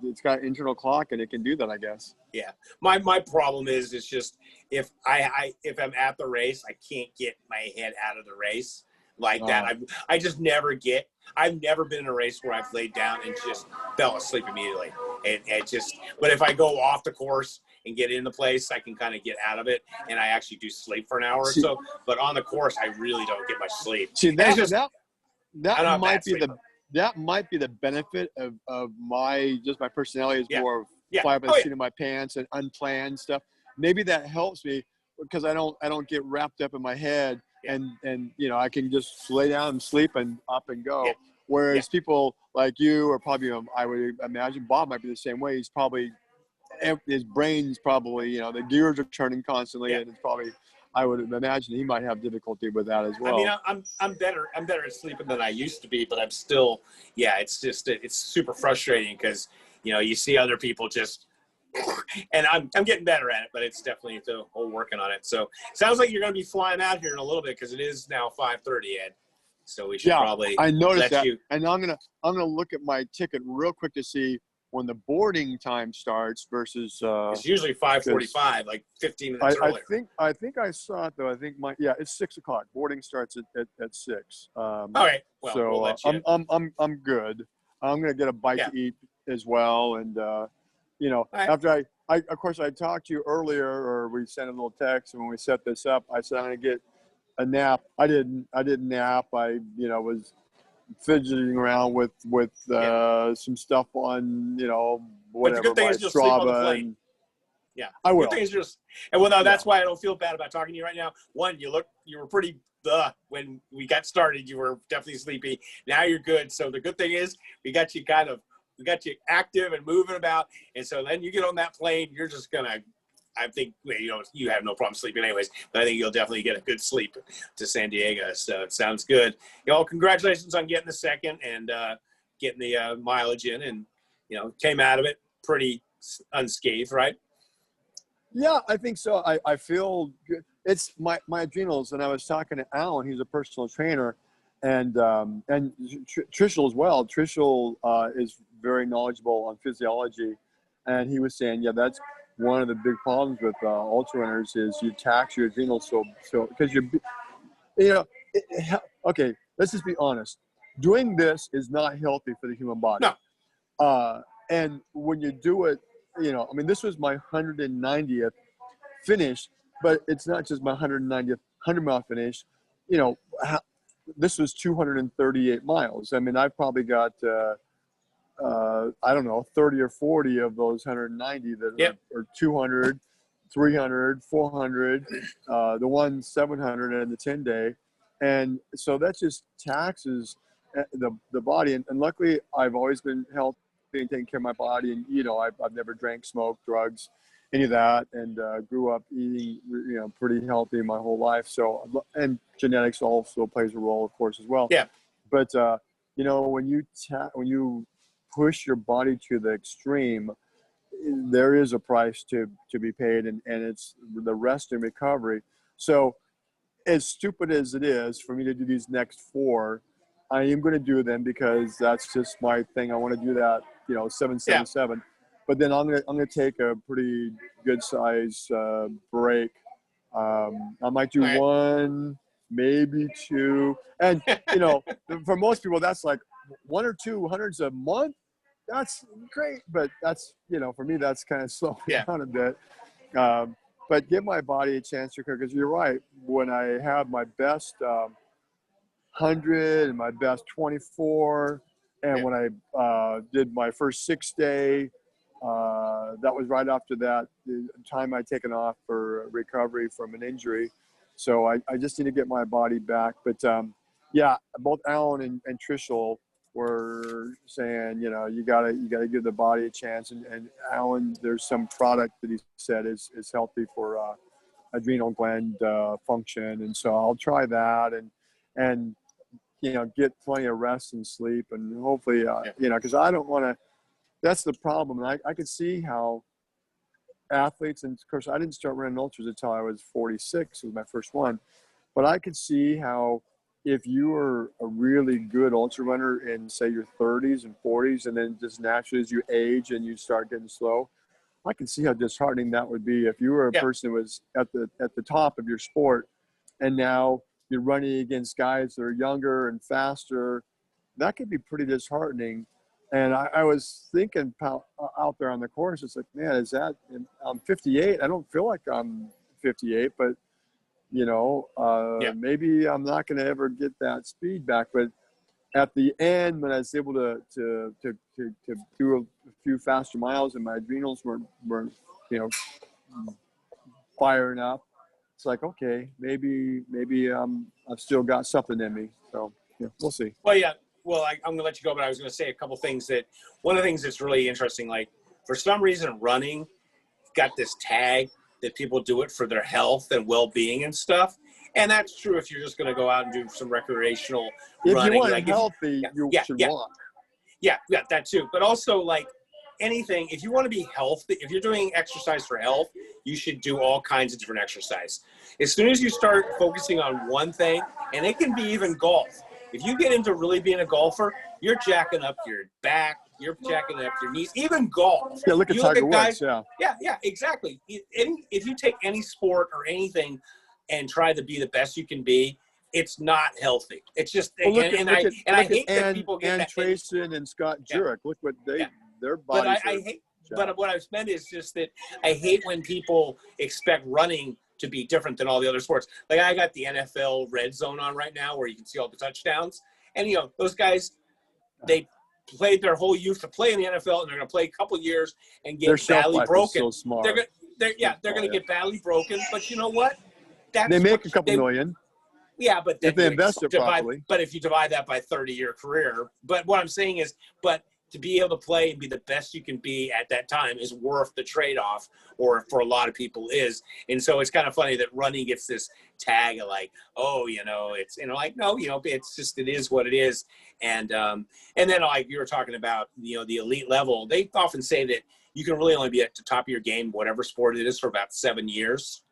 it's got internal clock and it can do that, I guess. Yeah. My problem is, it's just, if I'm at the race, I can't get my head out of the race like that. I've never been in a race where I've laid down and just fell asleep immediately. But if I go off the course and get in the place, I can kind of get out of it, and I actually do sleep for an hour or so. But on the course, I really don't get much sleep. See, that might be the benefit of my personality is more fly by the seat of my pants and unplanned stuff. Maybe that helps me because I don't get wrapped up in my head, and I can just lay down and sleep and up and go. Whereas people like you, or probably I would imagine Bob might be the same way. He's probably, his brain's probably, the gears are turning constantly, and it's probably, I would imagine he might have difficulty with that as well. I mean, I'm better at sleeping than I used to be, but I'm still, it's just, it's super frustrating because, you see other people just, and I'm getting better at it, but it's definitely the whole working on it. So sounds like you're going to be flying out here in a little bit because it is now 5:30, Ed. So we should probably I noticed that. And I'm gonna look at my ticket real quick to see when the boarding time starts versus it's usually 5:45, like 15 minutes earlier. I think I saw it though. I think it's 6 o'clock. Boarding starts at 6. All right. Well, so we'll let you. I'm good. I'm gonna get a bite to eat as well, and after I of course I talked to you earlier, or we sent a little text, and when we set this up, I said I'm gonna get a nap. I didn't nap. I was fidgeting around with some stuff on whatever, but the good thing my is you'll sleep on the Strava. plane. I will. Good thing is that's why I don't feel bad about talking to you right now. One, you were pretty when we got started. You were definitely sleepy. Now you're good. So the good thing is we got you active and moving about. And so then you get on that plane, you're just gonna, I think, you have no problem sleeping anyways, but I think you'll definitely get a good sleep to San Diego. So it sounds good. Congratulations on getting the second and getting the mileage in, and, came out of it pretty unscathed, right? Yeah, I think so. I feel good. It's my adrenals, and I was talking to Alan. He's a personal trainer, and Trishul as well. Trishul is very knowledgeable on physiology, and he was saying, that's one of the big problems with ultra runners is you tax your adrenals so because okay, let's just be honest. Doing this is not healthy for the human body. No. And when you do it, this was my 190th finish, but it's not just my 190th 100-mile finish. This was 238 miles. I mean, I've probably got I don't know, 30 or 40 of those 190 that are 200, 300, 400, the one 700 and the 10-day. And so that just taxes the body. And luckily, I've always been healthy and taking care of my body. And, I've never drank, smoked, drugs, any of that. And grew up eating, pretty healthy my whole life. So, and genetics also plays a role, of course, as well. Yeah. But, when you push your body to the extreme, there is a price to be paid, and it's the rest and recovery. So as stupid as it is for me to do these next 4, I am going to do them because that's just my thing. I want to do that, 777. But then I'm going to take a pretty good size break. I might do 1, maybe 2. And, for most people, that's like 1 or 2 hundreds a month. That's great. But that's, for me, that's kind of slowing down a bit. But give my body a chance to recover, because you're right. When I have my best 100 and my best 24, and when I did my first 6-day, that was right after that, the time I'd taken off for recovery from an injury. So I just need to get my body back. But both Alan and Trishul were saying, you gotta give the body a chance. And Alan, there's some product that he said is healthy for adrenal gland function, and so I'll try that. And get plenty of rest and sleep, and hopefully, because I don't want to. That's the problem. And I could see how athletes, and of course, I didn't start running ultras until I was 46. It was my first one, but I could see how if you were a really good ultra runner in, say, your 30s and 40s, and then just naturally as you age and you start getting slow, I can see how disheartening that would be if you were a person who was at the top of your sport, and now you're running against guys that are younger and faster. That could be pretty disheartening. And I was thinking out there on the course, it's like, man, I'm 58. I don't feel like I'm 58, but maybe I'm not going to ever get that speed back. But at the end, when I was able to do a few faster miles and my adrenals were firing up, it's like, okay, maybe I've still got something in me. So we'll see. Well, yeah. Well, I'm going to let you go, but I was going to say a couple things that one of the things that's really interesting, like for some reason running got this tag that people do it for their health and well-being and stuff. And that's true if you're just going to go out and do some recreational running. If you want healthy, you should walk. Yeah, that too. But also, like anything, if you want to be healthy, if you're doing exercise for health, you should do all kinds of different exercise. As soon as you start focusing on one thing, and it can be even golf. If you get into really being a golfer, you're jacking up your back, you're jacking up your knees, even golf. Yeah, look at Tiger Woods, Yeah, exactly. If you take any sport or anything and try to be the best you can be, it's not healthy. It's just, I hate that people get that. Trayson and Scott Jurek, look what their bodies but I hate. But what I've meant is just that I hate when people expect running to be different than all the other sports. Like I got the NFL red zone on right now where you can see all the touchdowns. And, those guys, they played their whole youth to play in the NFL, and they're going to play a couple years and get badly broken. So smart. They're going to get badly broken. But you know what? They make a couple million. Yeah, but if they invest it properly. But if you divide that by 30-year career. But what I'm saying is, to be able to play and be the best you can be at that time is worth the trade-off, or for a lot of people is. And so it's kind of funny that running gets this tag of like, it's, like, no, it's just, it is what it is. And then like you were talking about, the elite level, they often say that you can really only be at the top of your game, whatever sport it is, for about 7 years.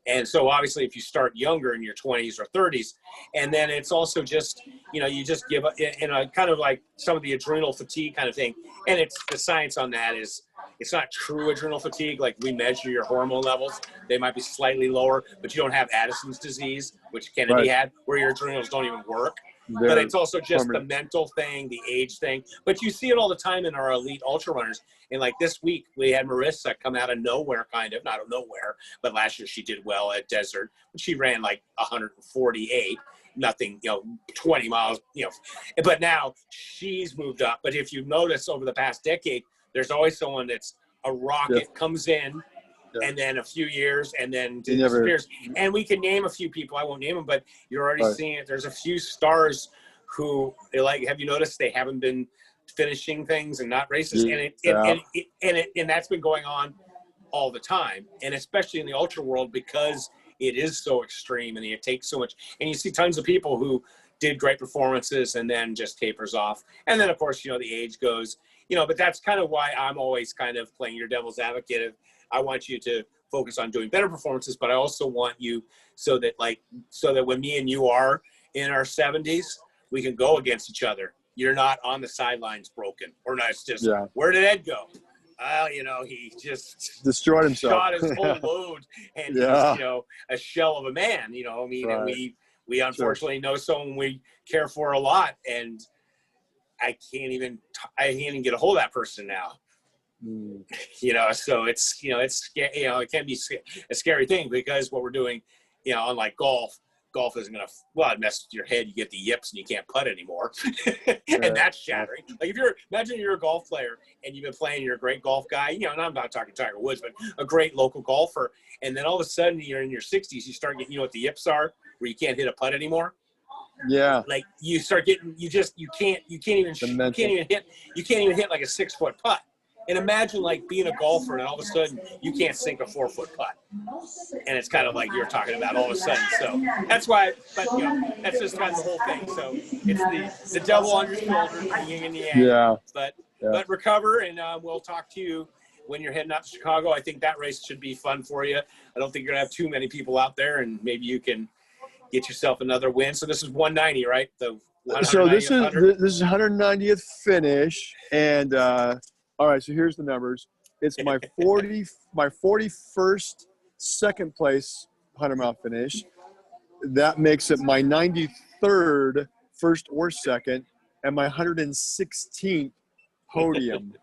And so obviously if you start younger in your 20s or 30s, and then it's also just, you just give up in a kind of like some of the adrenal fatigue kind of thing. And it's the science on that is it's not true adrenal fatigue. Like we measure your hormone levels. They might be slightly lower, but you don't have Addison's disease, which Kennedy had, where your adrenals don't even work. But it's also just the mental thing, the age thing. But you see it all the time in our elite ultra runners. And like this week, we had Marissa come out of nowhere, kind of, not out of nowhere, but last year she did well at Desert. She ran like 148, nothing, 20 miles, But now she's moved up. But if you notice over the past decade, there's always someone that's a rocket, comes in, and then a few years, and then disappears. And we can name a few people. I won't name them, but you're already seeing it. There's a few stars who, have you noticed they haven't been finishing things and not races? And that's been going on all the time. And especially in the ultra world, because it is so extreme and it takes so much. And you see tons of people who did great performances and then just tapers off. And then, of course, the age goes, but that's kind of why I'm always kind of playing your devil's advocate of, I want you to focus on doing better performances, but I also want you so that when me and you are in our 70s, we can go against each other. You're not on the sidelines broken, or not. It's just, where did Ed go? He just destroyed himself. Shot his whole load, and he's, a shell of a man. And we unfortunately know someone we care for a lot, and I can't even get a hold of that person now. So it's it can be a scary thing, because what we're doing, unlike golf isn't gonna it messes with your head. You get the yips and you can't putt anymore. And that's shattering. Like imagine you're a golf player and you've been playing, you're a great golf guy, and I'm not talking Tiger Woods, but a great local golfer, and then all of a sudden you're in your 60s, you start getting, what the yips are, where you can't hit a putt anymore. Like you start getting, you can't even hit like a 6-foot putt. And imagine like being a golfer and all of a sudden you can't sink a 4-foot putt. And it's kind of like you're talking about all of a sudden. So that's why, but that's just kind of the whole thing. So it's the devil on your shoulder, the yin and the yang. Yeah. But recover, and we'll talk to you when you're heading out to Chicago. I think that race should be fun for you. I don't think you're going to have too many people out there, and maybe you can get yourself another win. So this is 190, right? So this is 190th finish, and all right. So here's the numbers. It's my 41st second place 100-mile finish. That makes it my 93rd first or second, and my 116th podium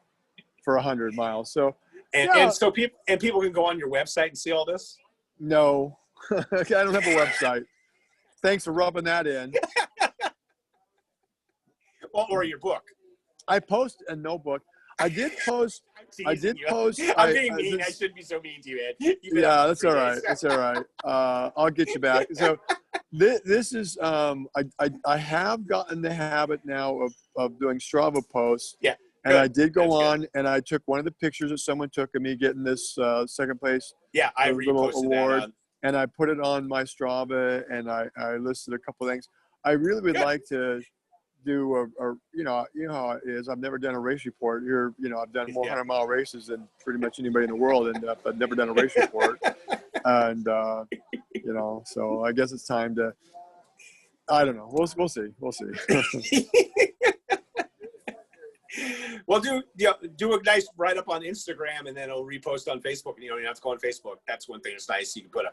for 100 miles. So and so people can go on your website and see all this. No, I don't have a website. Thanks for rubbing that in. Well, or your book. I post a notebook. I did post. I'm being mean. I shouldn't be so mean to you, Ed. Yeah, that's all right. That's all right. I'll get you back. So this is I have gotten the habit now of doing Strava posts. Yeah. And I did go on and I took one of the pictures that someone took of me getting this second place. Yeah, I little reposted award, that. And I put it on my Strava, and I listed a couple of things. I really would like to do a you know how it is. I've never done a race report. I've done more 100-mile races than pretty much anybody in the world, and I've never done a race report. And so I guess it's time to. I don't know. We'll see. We'll see. Well, do a nice write-up on Instagram, and then it'll repost on Facebook. And, you don't have to go on Facebook. That's one thing that's nice. You can put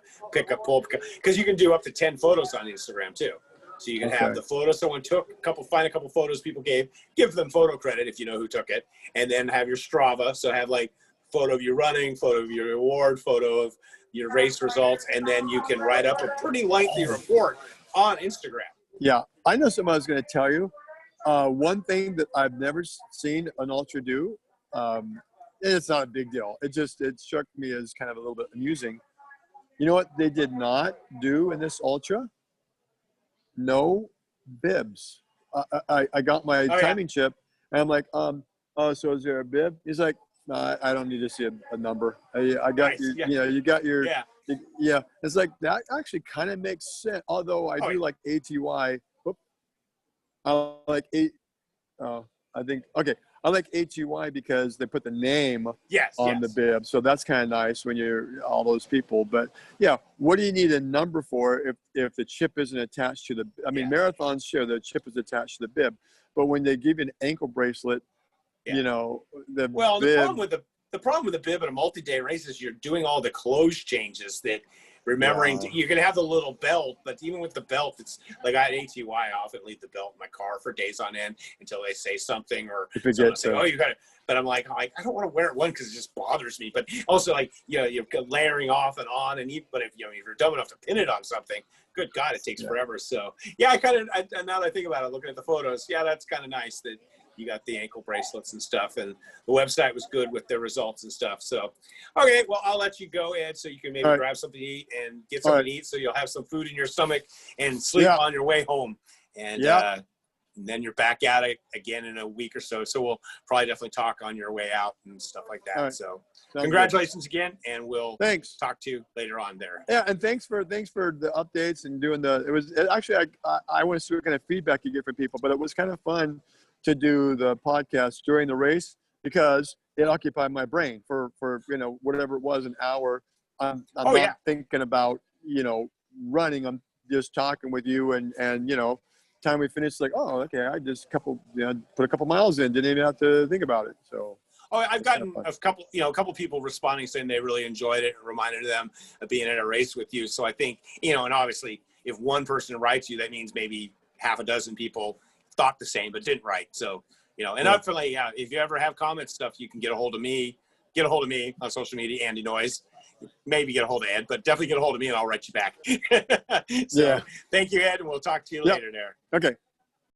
a pull because you can do up to 10 photos on Instagram too. So you can have the photo someone took, find a couple photos people gave, give them photo credit if you know who took it, and then have your Strava. So have like photo of you running, photo of your award, photo of your race results, and then you can write up a pretty lengthy report on Instagram. Yeah, I know something I was going to tell you. One thing that I've never seen an ultra do, and it's not a big deal. It struck me as kind of a little bit amusing. You know what they did not do in this ultra? No bibs. I got my timing chip, and I'm like, so is there a bib? He's like, no, I don't need to see a number. I got nice. you got your It's like that actually kind of makes sense. Although I do like ATY. I like I like ATY because they put the name on the bib. So that's kind of nice when you're all those people. But yeah, what do you need a number for if the chip isn't attached to the, marathons show the chip is attached to the bib, but when they give you an ankle bracelet, the bib. The problem with the bib in a multi-day race is you're doing all the clothes changes that remembering you can have the little belt, but even with the belt, it's like I had ATY. I often leave the belt in my car for days on end until they say something or someone say, "Oh, you got it." But I'm like, I don't want to wear it because it just bothers me. But also, like you're layering off and on, but if you're dumb enough to pin it on something, good God, it takes forever. So now that I think about it, looking at the photos, that's kind of nice that you got the ankle bracelets and stuff, and the website was good with their results and stuff. So, okay, well, I'll let you go, Ed, so you can maybe grab something to eat and get something to eat so you'll have some food in your stomach and sleep on your way home. And then you're back at it again in a week or so. So we'll probably definitely talk on your way out and stuff like that. So congratulations again, and we'll talk to you later on there. Yeah, and thanks for the updates and doing actually I want to see what kind of feedback you get from people, but it was kind of fun to do the podcast during the race because it occupied my brain for whatever it was, an hour. I'm not thinking about running. I'm just talking with you and time we finished, like, oh, okay, I just put a couple miles in, didn't even have to think about it. So I've gotten a couple people responding saying they really enjoyed it. It reminded them of being at a race with you. So I think and obviously if one person writes you, that means maybe half a dozen people thought the same but didn't write. So and hopefully if you ever have comments stuff, you can get a hold of me on social media, Andy Noise. Maybe get a hold of Ed, but definitely get a hold of me and I'll write you back. So thank you, Ed, and we'll talk to you later there. Okay.